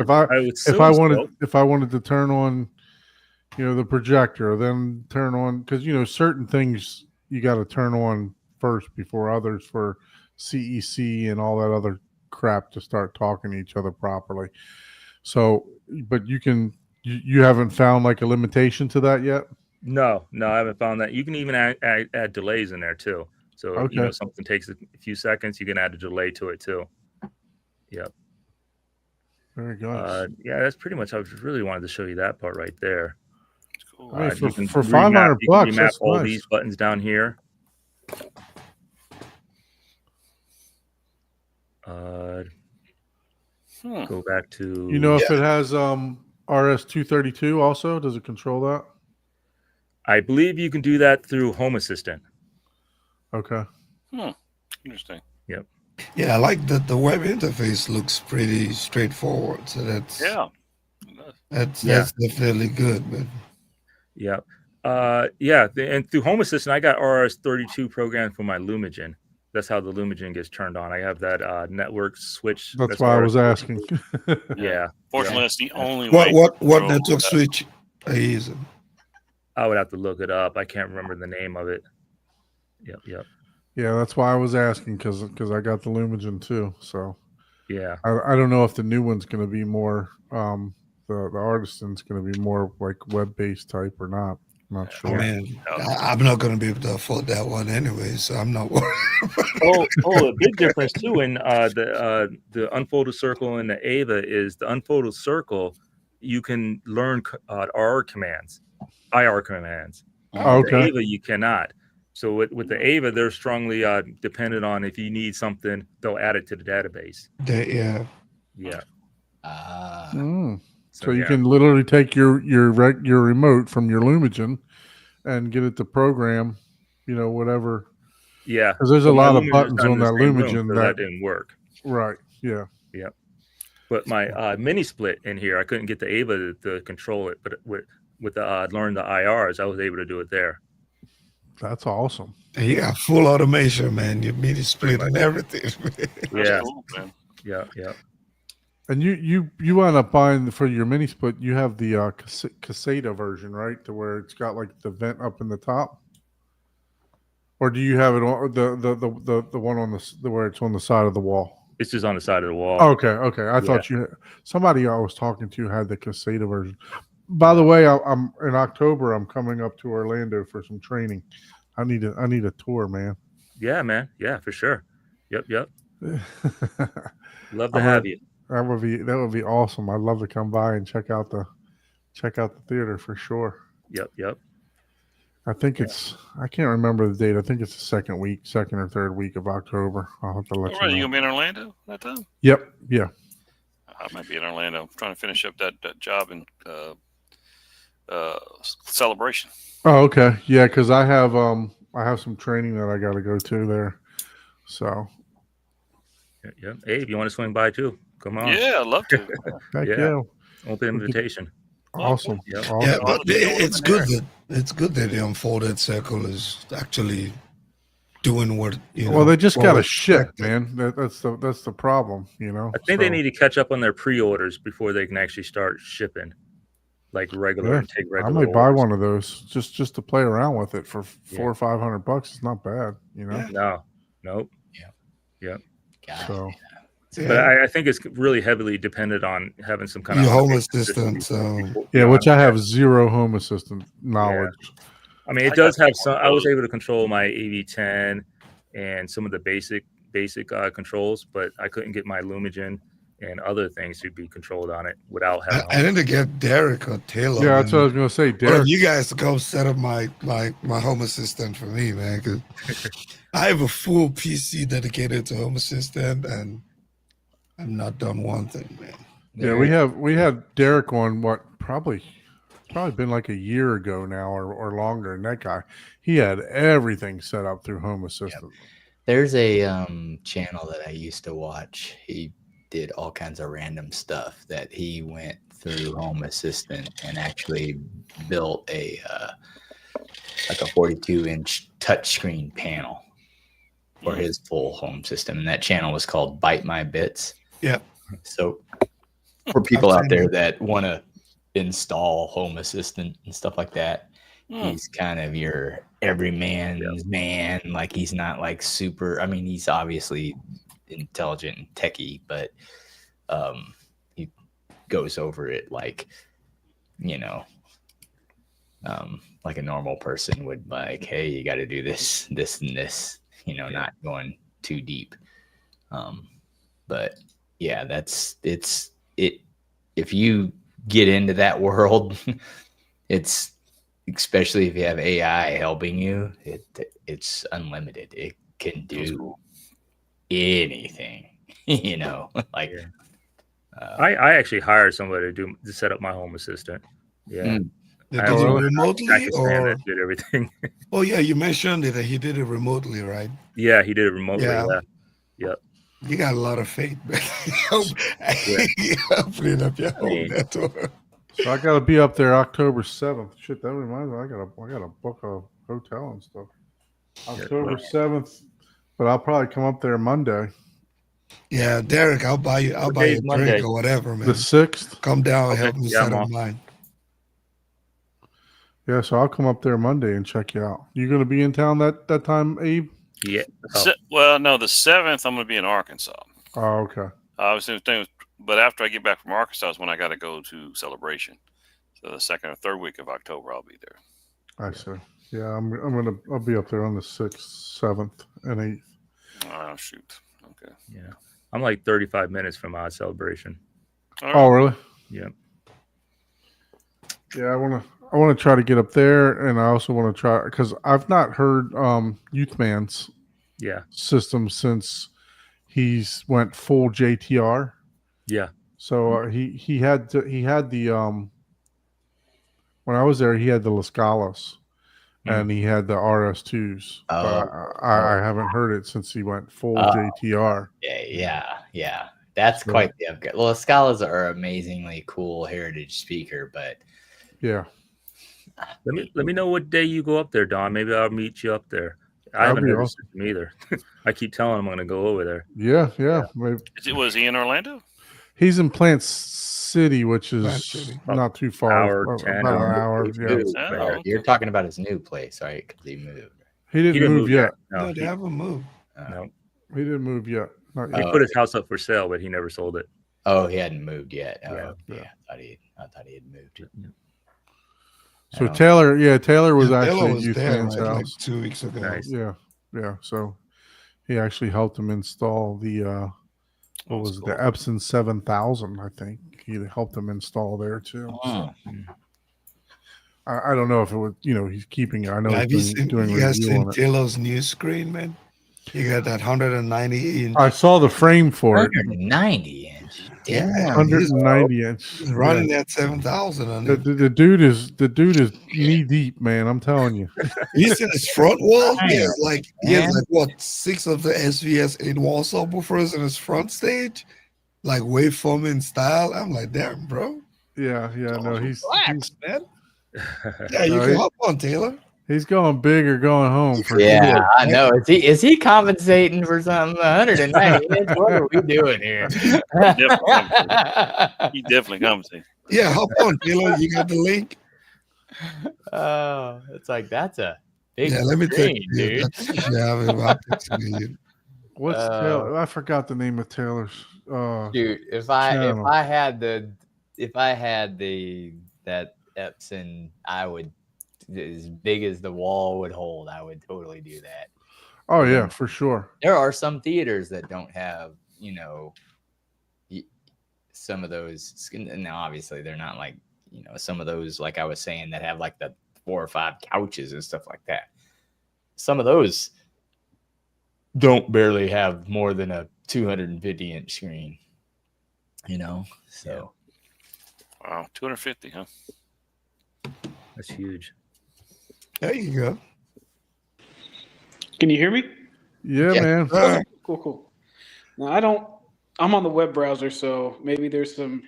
if I wanted to turn on, the projector, then turn on, because certain things you got to turn on first before others for CEC and all that other crap to start talking to each other properly. So, but you haven't found like a limitation to that yet? No, I haven't found that. You can even add delays in there too. So Okay. something takes a few seconds, you can add a delay to it too. Yep. Very good. Yeah, that's pretty much. I really wanted to show you that part right there. It's cool. I mean, You can for remap- $500, you can remap that's all nice. these buttons down here. Go back to. If it has RS-232 also, does it control that? I believe you can do that through Home Assistant. Okay. Interesting. Yeah, I like that the web interface looks pretty straightforward. So that's Yeah. that's definitely good. But Yeah. And through Home Assistant, I got RS32 programmed for my Lumigen. That's how the Lumigen gets turned on. I have that network switch. That's why I was asking. Yeah. Fortunately, that's the only way. What to control network that. switch are you using? I would have to look it up. I can't remember the name of it. Yep. Yeah, that's why I was asking because I got the Lumigen too. So Yeah. I don't know if the new one's going to be more the Artisan's going to be more like web based type or not. I'm not I sure. mean, I'm not going to be able to afford that one anyway, so I'm not worried. A big difference too in the unfolded circle and the AVA is the unfolded circle. You can learn IR commands. Oh, okay. The AVA you cannot. So with the AVA, they're strongly dependent on if you need something, they'll add it to the database. Yeah. Yeah. So you can literally take your remote from your Lumigen and get it to program, whatever. Yeah. Because there's a lot of buttons on that Lumigen so that didn't work. Right. Yeah. Yep. But my mini split in here, I couldn't get the AVA to control it, but with learn the IRs, I was able to do it there. That's awesome. And you got full automation, man. Your media split and everything. Yeah. Cool, man. Yeah. And you wound up buying for your mini split. You have the Caseta version, right? To where it's got like the vent up in the top, or do you have it on the one on the where it's on the side of the wall? It's just on the side of the wall. Okay. I thought somebody I was talking to had the Caseta version. By the way, I'm in October. I'm coming up to Orlando for some training. I need a tour, man. Yeah, man. Yeah, for sure. Yep. Love to have you. That would be awesome. I'd love to come by and check out the theater for sure. Yep. I think I can't remember the date. I think it's the second or third week of October. I'll have to let you know. You gonna be in Orlando that time? Yep. Yeah. I might be in Orlando. I'm trying to finish up that job in Celebration. Oh, okay. Yeah, because I have some training that I got to go to there. So. Yeah. Hey, if you want to swing by too, come on. Yeah, I'd love to. Heck yeah. Open invitation. Awesome. Yep. Awesome. Yeah, but it's good that the unfolded circle is actually doing what Well, they just got to ship, man. That's the problem, I think they need to catch up on their pre-orders before they can actually start shipping, like regular. Yeah, and take regular. I might buy orders. one of those just to play around with it for $400 or $500. It's not bad, No. Nope. Yeah. So. But I think it's really heavily dependent on having some kind your of home assistant. Which I have zero home assistant knowledge. I mean, it does have some. I was able to control my AV10 and some of the basic controls, but I couldn't get my Lumigen and other things to be controlled on it without having. I need to get Derek or Taylor. Yeah, that's what I was going to say. Derek, you guys to come set up my home assistant for me, man. Because I have a full PC dedicated to home assistant, and I've not done one thing, man. Yeah, we had Derek on probably been like a year ago now or longer. And that guy, he had everything set up through Home Assistant. Yep. There's a channel that I used to watch. He did all kinds of random stuff that he went through Home Assistant and actually built a 42-inch touchscreen panel for his full home system. And that channel was called Bite My Bits. Yeah. So for people out there that want to install Home Assistant and stuff like that, he's kind of your everyman's man. Like, he's not like super. I mean, he's obviously intelligent and techie, but he goes over it like like a normal person would. Like, hey, you got to do this and this, not going too deep. But yeah, it's if you get into that world, it's, especially if you have AI helping you, it's unlimited. It can do anything, like. I actually hired somebody to set up my home assistant. Yeah. Did it remotely or did everything? Oh yeah, you mentioned that he did it remotely, right? Yeah, he did it remotely. Yeah. You got a lot of faith, man. Opening up your home network. So I gotta be up there October 7th. Shit, that reminds me, I gotta book a hotel and stuff. October 7th, but I'll probably come up there Monday. Yeah, Derek, I'll buy you a day's drink Monday? or whatever, man. The 6th. Come down and Okay, help me yeah, I'm set up off. mine. Yeah, so I'll come up there Monday and check you out. You gonna be in town that time, Abe? Yeah. Oh, Well, no, the 7th I'm going to be in Arkansas. Oh, okay. I was thinking, but after I get back from Arkansas is when I got to go to Celebration. So the second or third week of October, I'll be there. I see. Yeah, I'll be up there on the 6th, 7th, and 8th. Oh, shoot. Okay. yeah. I'm like 35 minutes from our celebration. All Oh, right. really? Yeah. Yeah, I wanna try to get up there, and I also want to try because I've not heard Youth Man's Yeah. system since he's went full JTR. Yeah. So he had the when I was there he had the Las Galas and he had the RS2s. But I haven't heard it since he went full JTR. Yeah. That's quite the upgrade. Well, the Scalas are amazingly cool heritage speaker, but Yeah. Let me know what day you go up there, Don. Maybe I'll meet you up there. I That'd haven't be heard awesome. of him either. I keep telling him I'm going to go over there. Yeah. Maybe. Was he in Orlando? He's in Plant City, which Plant is City. not too far. Hour, About 10 an hour. he Yeah. moved, Oh, right? okay. You're talking about his new place, right? Because he moved. He didn't move yet. No, No, they haven't moved. no. He didn't move yet. Not He yet. put his house up for sale, but he never sold it. Oh, he hadn't moved yet. Oh, Yeah. yeah. I thought he had moved. So Taylor was Yeah, actually Taylor at was Youth there Man's like house. 2 weeks ago. Nice. Yeah. So he actually helped him install the what was it, the cool. Epson 7000, I think. He helped him install there too. So I don't know if it was, he's keeping it. I know Have you he's doing you guys review seen on it. Taylor's new screen, man? You got that 190 inch. I saw the frame for it. 190 inch. Yeah, Damn. 190 inch. He's running that 7,000 on The, it. the dude is knee deep, man. I'm telling you. You see his front wall? He Damn, has like what 6 of the SVS 8-wall subwoofers in his front stage, like waveforming style. I'm like, damn, bro. Yeah. No, he's Relax, man. Yeah, you No, can he- hop on, Taylor. he's going big or going home for Yeah, sure. I know. Is he compensating for something? 190 inch? What are we doing here? He definitely comes in. Yeah, hop on, Taylor. You got the link. Oh, it's like that's a big Yeah, let me take screen, dude. I'll text you. What's Taylor? I forgot the name of Taylor's. Dude, if I channel. had that Epson, I would, as big as the wall would hold, I would totally do that. Oh yeah, for sure. There are some theaters that don't have, some of those. Now, obviously, they're not like, some of those, like I was saying, that have like the 4 or 5 couches and stuff like that. Some of those don't barely have more than a 250 inch screen, so. Wow, 250, huh? That's huge. There you go. Can you hear me? Yeah, Yeah. man. Cool. Now I'm on the web browser, so maybe there's some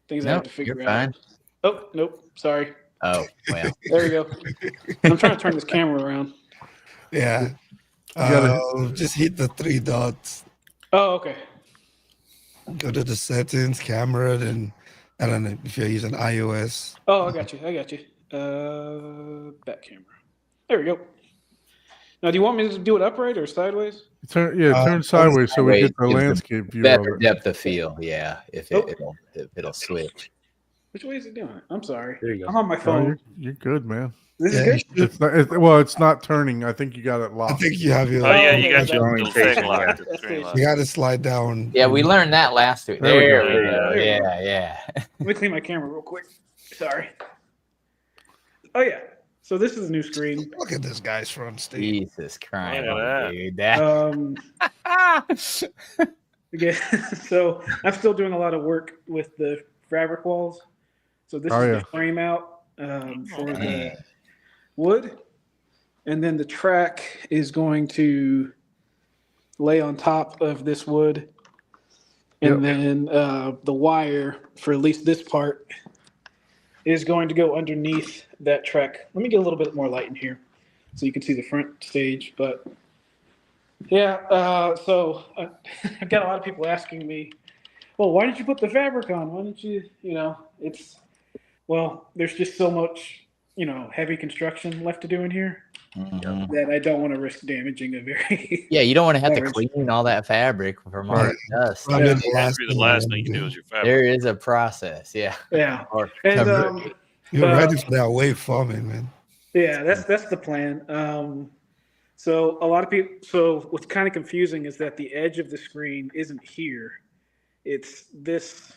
things I No, have to figure you're out. fine. Oh, nope. Sorry. Oh, well. There we go. I'm trying to turn this camera around. Yeah. gotta- Just hit the 3 dots. Oh, okay. Go to the settings, camera, then I don't know if you're using iOS. Oh, I got you. Back camera. There we go. Now, do you want me to do it upright or sideways? Turn sideways so we sideways get the gives the landscape view of Better it. depth of field, yeah. If it'll switch. Which way is it doing? I'm sorry. There you go. I'm on my No, phone. you're good, man. This Yeah, is good. It's not turning. I think you got it I locked. think you have your. Oh, yeah, okay, you got that's your right. little thing Yeah. locked. That's Screen it. locked. You got to slide down. Yeah, we learned that last week. There we There go. we go. There we Yeah. Let me clean my camera real quick. Sorry. Oh, yeah. So this is a new screen. Look at this guy's front stage. Jesus Christ, Look at dude. That Again, so I'm still doing a lot of work with the fabric walls. So this Oh, is yeah. the frame out for the wood, and then the track is going to lay on top of this wood, and then the wire for at least this part is going to go underneath that track. Let me get a little bit more light in here so you can see the front stage. But yeah, so I've got a lot of people asking me, well, why didn't you put the fabric on? Why didn't you, there's just so much, heavy construction left to do in here that I don't want to risk damaging a very Yeah, you don't want to have to large. clean all that fabric from all Right. the dust. Probably Yeah. the That's last the last thing you do is your fabric. There is a process. Yeah. Yeah. Or And You're ready for that wave forming, man. yeah, that's the plan. So a lot of people. So what's kind of confusing is that the edge of the screen isn't here. It's this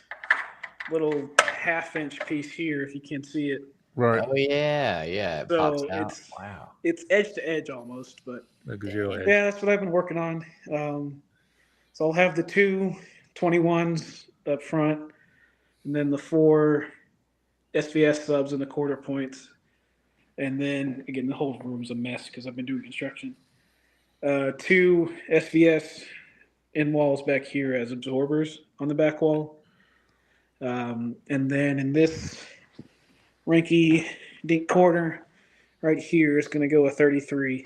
little half-inch piece here. If you can see it, Right. oh yeah, it So pops out. it's- Wow. it's edge to edge almost. But Like a zero edge. yeah, that's what I've been working on. So I'll have the two 21s up front, and then the 4 SVS subs and the quarter points. And then again, the whole room's a mess because I've been doing construction. 2 SVS in walls back here as absorbers on the back wall. And then in this rinky dink corner right here is going to go a 33,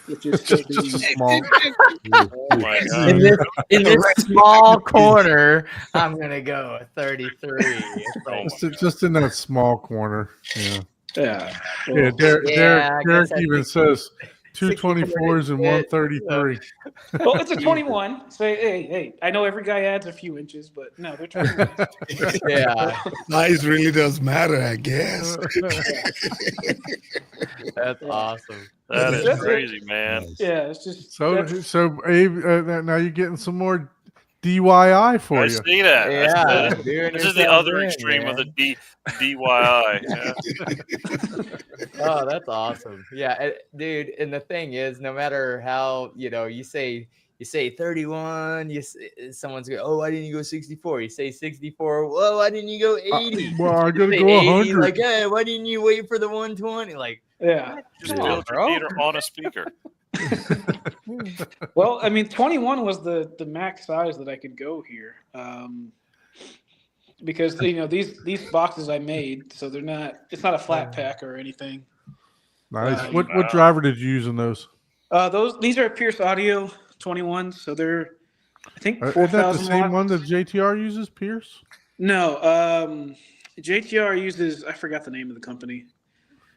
which is still Just a being small. Oh my God. In this small corner, I'm gonna go a 33. It's like, Just in that small corner. Yeah. yeah. Yeah. Yeah, I Derek guess I even think says 64 224s and is it. 133. Well, it's a 21. So hey, I know every guy adds a few inches, but no, they're 21. yeah, Size really does matter, I guess. that's awesome. That is That's it. crazy, man. Yeah, it's just So that's- Abe, now you're getting some more DIY for I you. see that. Yeah, That's good. doing This is the yourself other in, extreme of the man. DIY. Yeah. Oh, that's awesome. Yeah, dude. And the thing is, no matter how you say 31, someone's going, oh, why didn't you go 64? You say 64. Well, why didn't you go 80? Well, I You gotta say go 80, 100. like, hey, why didn't you wait for the 120? Like, yeah. Just Come on, build bro. your theater on a speaker. Well, I mean, 21 was the max size that I could go here. Because these boxes I made, so it's not a flat pack or anything. Nice. What driver did you use in those? These are Pierce Audio 21s, so they're I think Is that the 4,000 same watts. one that JTR uses, Pierce? No, JTR uses, I forgot the name of the company.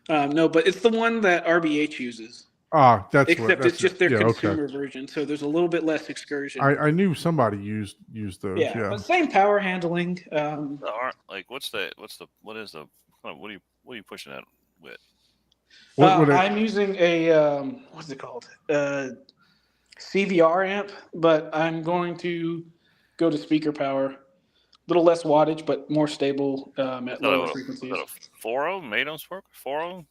No, but it's the one that RBH uses. Ah, that's Except it's just their consumer Okay. version, so there's a little bit less excursion. I knew somebody used those. yeah, Yeah. but same power handling. Like what are you pushing that with? I'm using a what's it called? CVR amp, but I'm going to go to speaker power. A little less wattage, but more stable at lower frequencies. Is that a 4-ohm made on Spark? 4-ohm?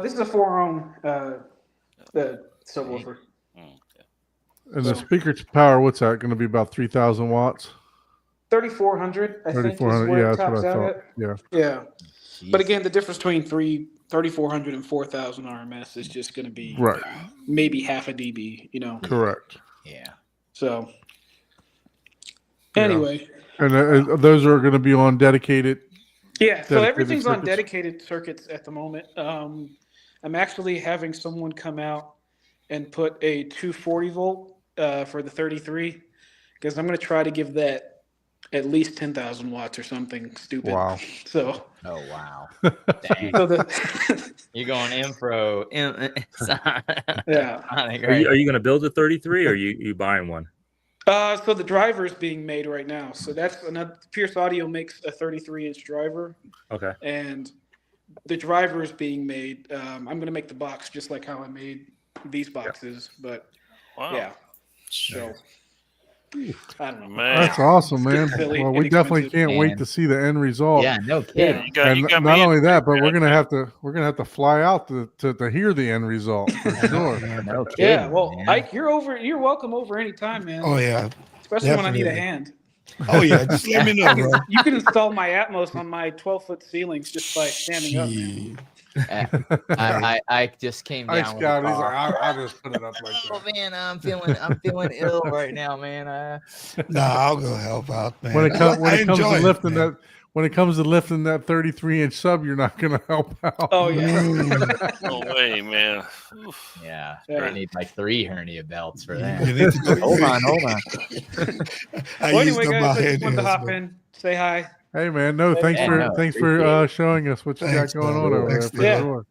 This is a 4-ohm subwoofer. And the speaker power, what's that going to be? About 3,000 watts? 3,400, I think, is 3,400. where Yeah, it that's tops what I out thought. at. Yeah. Yeah. But again, the difference between 3,400 and 4,000 RMS is just going to be Right. maybe half a dB, Correct. yeah. So Yeah. anyway, And those are going to be on dedicated. yeah. So Dedicated everything's on circuits? dedicated circuits at the moment. I'm actually having someone come out and put a 240 volt for the 33 because I'm going to try to give that at least 10,000 watts or something stupid. Wow. So, Oh wow. Dang. so the You're going Impro. yeah. Are you going to build a 33 or are you buying one? So the driver is being made right now. So that's another. Pierce Audio makes a 33-inch driver, Okay. and the driver is being made. I'm going to make the box just like how I made these boxes, but Wow. yeah. So I don't know. Man. That's awesome, man. Silly, Well, we definitely inexpensive. can't wait Man. to see the end result. Yeah, no Yeah, kidding. you got And me not only that, but intrigued, we're gonna man. have to fly out to hear the end result for sure. No kidding. Yeah. Well, man. Ike, you're welcome over anytime, man. Oh yeah. Especially when I need a definitely. hand. Oh yeah. Just let me know, bro. You can install my Atmos on my 12-foot ceilings just by standing up, man. Gee. I just came down. Ice with a Scout, he's like, cough. I'll just put it up like Oh that. man, I'm feeling ill right now, man. Nah, I'll go help out, man. When it I comes enjoy to it, lifting man. when it comes to lifting that 33-inch sub, you're not going to help out. Oh yeah. Mm. No way, man. Oof. Yeah, Yeah. you need like 3 hernia belts for You that. need to go. Hold on. I Well, used anyway, up guys, my I just wanted to head hop but in, say hi. Hey man, no, thanks Yeah, for no, thanks appreciate for it. showing us what you Thanks, got going man. on over there Thanks, for yeah. sure.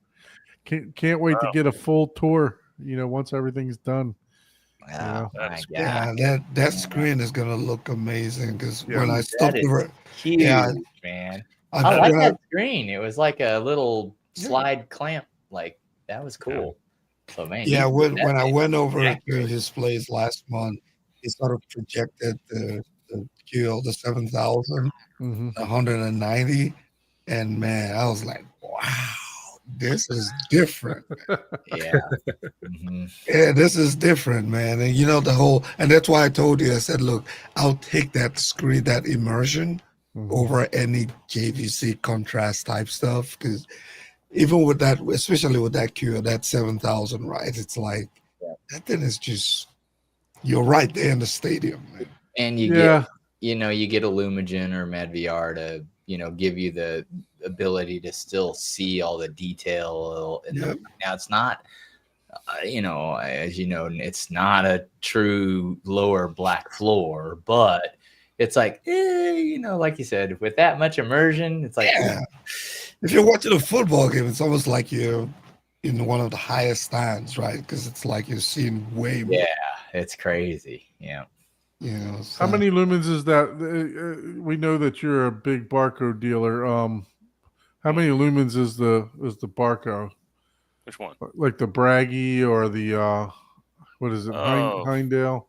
Can't wait to get a full tour. Once everything's done. Oh, That my is God. Yeah, that screen is gonna look amazing because Yeah. when I That stopped is over, huge, yeah, man. I, I like when I, that screen. It was like a little Yeah. slide clamp. Like, that was cool. So, man, yeah, you when I went over to accurate. his place last month, he sort of projected the QL, the 7,000, Hmm. 190, and man, I was like, wow, this is different. Yeah. Mhm. Yeah, this is different, man. And the whole, and that's why I told you, I said, look, I'll take that screen, that immersion over any JVC contrast type stuff. Because even with that, especially with that Q, that 7,000, right? It's like, Yeah. that thing is just, you're right there in the stadium, man. And you Yeah. get Illumigen or MedVR to, give you the ability to still see all the detail. And Yep. now it's not, as you know, it's not a true lower black floor, but it's like, like you said, with that much immersion, it's like, Yeah. If you're watching a football game, it's almost like you're in one of the highest stands, right? Because it's like you're seeing way more. yeah, it's crazy. Yeah. How So- many lumens is that? We know that you're a big Barco dealer. How many lumens is the Barco? Which one? Like the Braggy or the what is it? Oh. Heindale?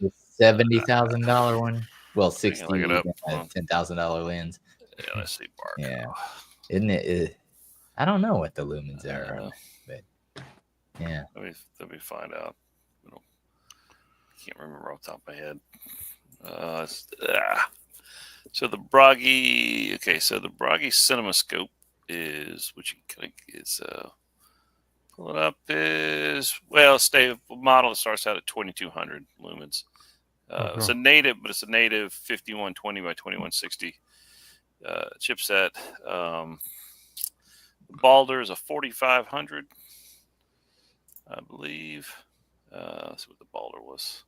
The $70,000 one. Well, I can look it up. $10,000 lens. Yeah, let's see. Barco. Yeah. Isn't it? I don't know what the lumens are, Uh, but yeah. Let me find out. I can't remember off the top of my head. So the Bragi. Okay, so the Bragi CinemaScope is, which you kind of is pull it up, is model that starts out at 2,200 lumens. It's a native, but it's a native 5120 by 2160 chipset. Balder is a 4500, I believe. Let's see what the Balder was.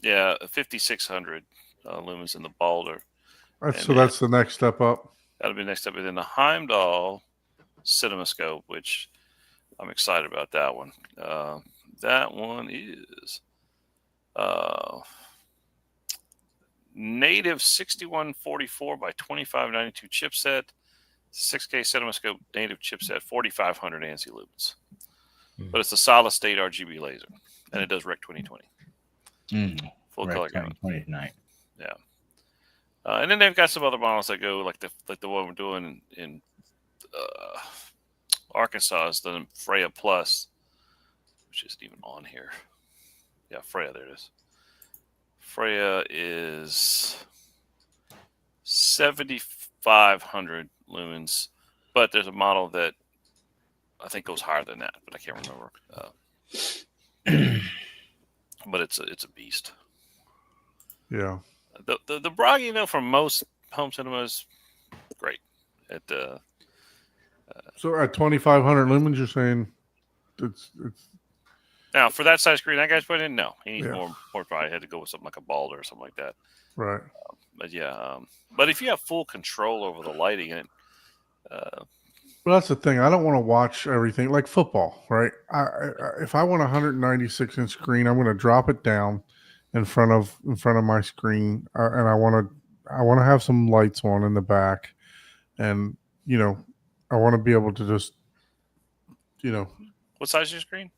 Yeah, 5600 lumens in the Balder. So that's the next step up. That'll be next up. And then the Heimdall CinemaScope, which I'm excited about that one. That one is native 6144 by 2592 chipset, 6K CinemaScope native chipset, 4500 ANSI lumens. But it's a solid state RGB laser, and it does Rec 2020. Full color gamut. Night. Yeah. And then they've got some other models that go like the one we're doing in Arkansas is the Freya Plus, which isn't even on here. Yeah, Freya, there it is. Freya is 7,500 lumens, but there's a model that I think goes higher than that, but I can't remember. But it's a beast. Yeah. The Bragi, from most home cinemas, great. So at 2,500 lumens, you're saying it's Now for that size screen that guy's putting in, no, he needs Yeah. more. Probably had to go with something like a Balder or something like that. right. But yeah, but if you have full control over the lighting, and Well, that's the thing. I don't want to watch everything like football, right? If I want a 196-inch screen, I'm going to drop it down in front of my screen, and I want to have some lights on in the back, and I want to be able to just, what size is your screen?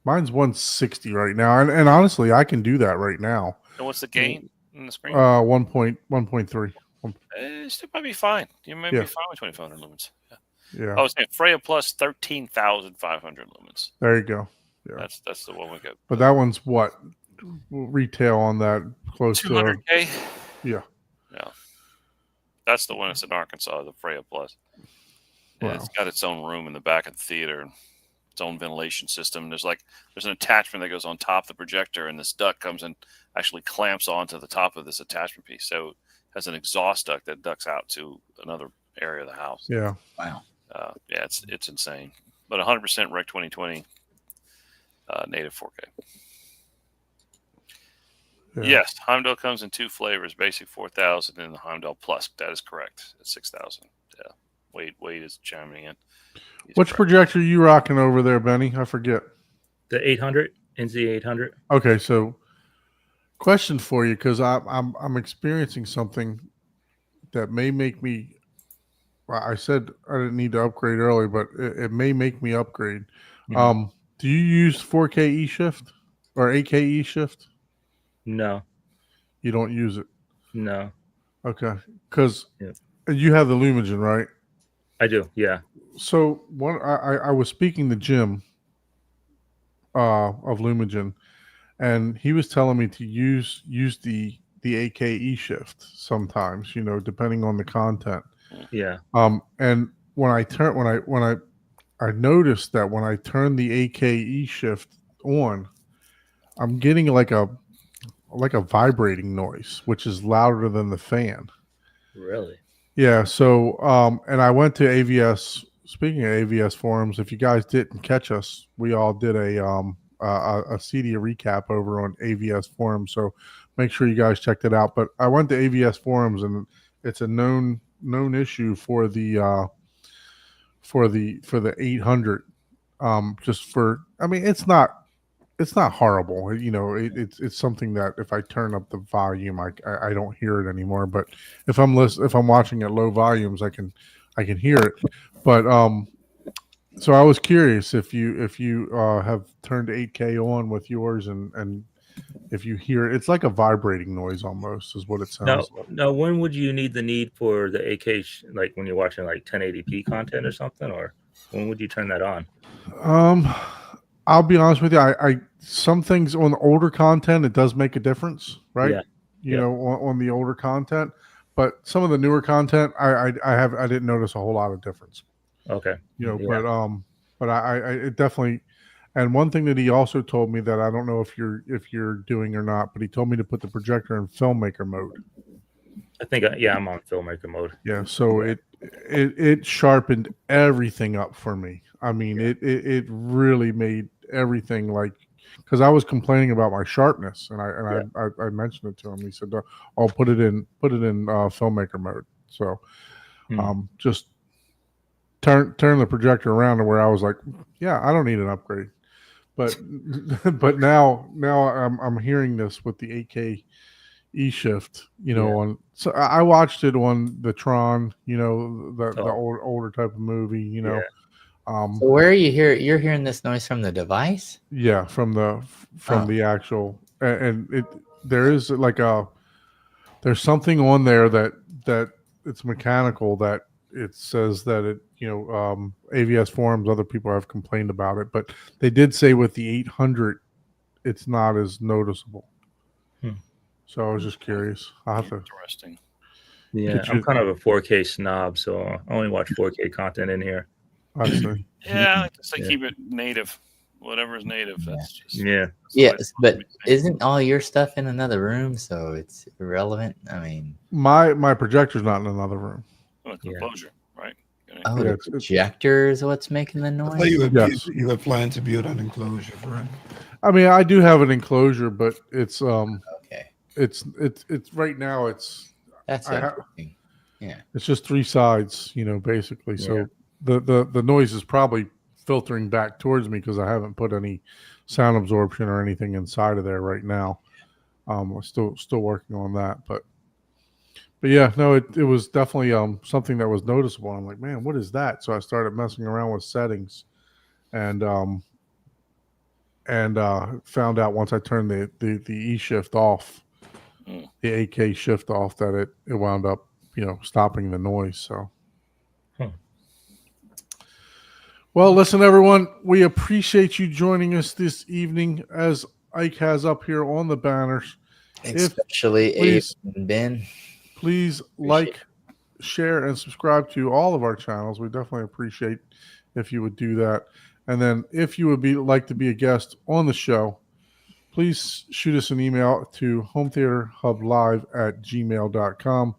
mine's 160 right now, and honestly, I can do that right now. And what's the gain in the screen? 1.3. It still might be fine. You may be fine with 2,500 lumens. Yeah. I was saying Freya Plus 13,500 lumens. There you go. Yeah. That's the one we got. But that one's what retail on that close to 200K. Yeah. Yeah. That's the one that's in Arkansas, the Freya Plus. Wow. It's got its own room in the back of the theater, its own ventilation system. There's an attachment that goes on top of the projector, and this duct comes and actually clamps onto the top of this attachment piece. So it has an exhaust duct that ducts out to another area of the house. Yeah. Wow. Yeah, it's insane. But 100% Rec 2020 native 4K. Yeah. Yes, Heimdall comes in 2 flavors: basic 4,000 and the Heimdall Plus. That is correct. It's 6,000. Yeah. Wade is chiming in. He's Which correct. projector are you rocking over there, Benny? I forget. The 800 NZ 800. Okay, so question for you, because I'm experiencing something that may make me. Well, I said I didn't need to upgrade early, but it may make me upgrade. Mhm. Do you use 4K E shift or 8K E shift? No, You don't use it. no, Okay, because Yeah. you have the Lumigen, right? I do. Yeah. So I was speaking to Jim of Lumigen, and he was telling me to use the AKE shift sometimes, depending on the content. Yeah. And I noticed that when I turn the AKE shift on, I'm getting like a vibrating noise, which is louder than the fan. Really? Yeah. So and I went to AVS. Speaking of AVS forums, if you guys didn't catch us, we all did a CEDIA recap over on AVS forums. So make sure you guys checked it out. But I went to AVS forums, and it's a known issue for the 800. It's not horrible. It's something that if I turn up the volume, I don't hear it anymore. But if I'm watching at low volumes, I can hear it. But so I was curious if you have turned 8K on with yours, and if you hear it, it's like a vibrating noise almost, is what it sounds like. No. When would you need for the AK? Like when you're watching like 1080p content or something, or when would you turn that on? I'll be honest with you. I some things on the older content, it does make a difference, right? Yeah. On the older content, but some of the newer content, I didn't notice a whole lot of difference. Okay. Yeah. But I it definitely. And one thing that he also told me that I don't know if you're doing or not, but he told me to put the projector in filmmaker mode. I think I'm on filmmaker mode. Yeah, so it sharpened everything up for me. I mean, it really made everything because I was complaining about my sharpness, and I mentioned it to him. He said, "I'll put it in filmmaker mode." So, just turn the projector around to where I was like, "Yeah, I don't need an upgrade." But now I'm hearing this with the 8K E shift, so I watched it on the Tron, the older type of movie, So where are you you're hearing this noise from the device? Yeah, from the actual, and there is there's something on there that it's mechanical, that it says that AVS forums, other people have complained about it, but they did say with the 800 it's not as noticeable. So I was just curious. I'll have to. Interesting. Yeah, I'm kind of a 4K snob, so I only watch 4K content in here. I see. Yeah, I like to say keep it native. Whatever is native. That's just Yes, but isn't all your stuff in another room, so it's irrelevant? I mean, my projector's not in another room. Composure, right? Oh, the projector is what's making the noise. I thought you were planning to build an enclosure for it. I mean, I do have an enclosure, but it's okay. It's right now. That's interesting. Yeah, it's just 3 sides, basically. So the noise is probably filtering back towards me because I haven't put any sound absorption or anything inside of there right now. We're still working on that, but yeah, no, it was definitely something that was noticeable. I'm like, man, what is that? So I started messing around with settings, and found out once I turned the E shift off, the AK shift off, that it wound up stopping the noise. So well, listen, everyone, we appreciate you joining us this evening, as Ike has up here on the banners, especially Abe and Ben. Please share and subscribe to all of our channels. We definitely appreciate if you would do that. And then if you would like to be a guest on the show, please shoot us an email to hometheaterhublive@gmail.com.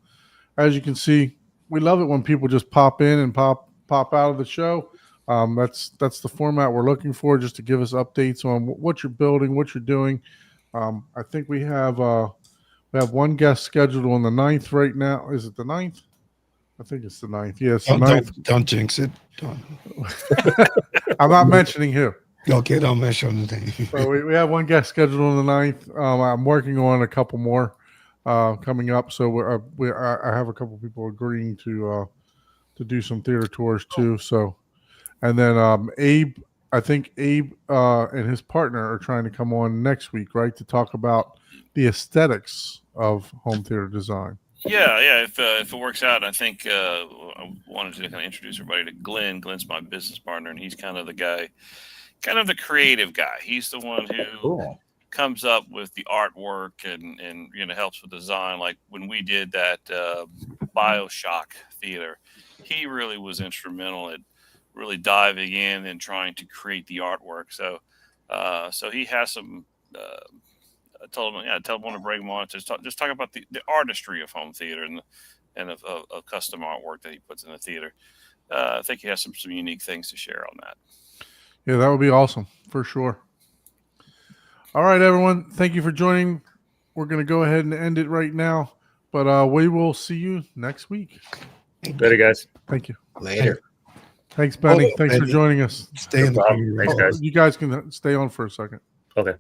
as you can see, we love it when people just pop in and pop out of the show. That's the format we're looking for, just to give us updates on what you're building, what you're doing. I think we have one guest scheduled on the 9th right now. Is it the 9th? I think it's the 9th. Yeah, it's the 9th. Don't jinx it. Don't. I'm not mentioning who. Okay, don't mention anything. So we have one guest scheduled on the 9th. I'm working on a couple more coming up. So I have a couple people agreeing to do some theater tours too. So, and then Abe, I think Abe and his partner are trying to come on next week, right, to talk about the aesthetics of home theater design. Yeah. If it works out, I think I wanted to kind of introduce everybody to Glenn. Glenn's my business partner, and he's kind of the guy, kind of the creative guy. He's the one who comes up with the artwork and helps with design. Like when we did that BioShock theater, he really was instrumental at really diving in and trying to create the artwork. So he has some. I told him I want to bring him on to just talk about the artistry of home theater and of custom artwork that he puts in the theater. I think he has some unique things to share on that. Yeah, that would be awesome for sure. All right, everyone. Thank you for joining. We're going to go ahead and end it right now, but we will see you next week. Later, guys. Thank you. Later. Thanks, Benny. Hold on, Thanks for Benny. joining us. Stay in the problem. Thanks, guys. You guys can stay on for a second. Okay.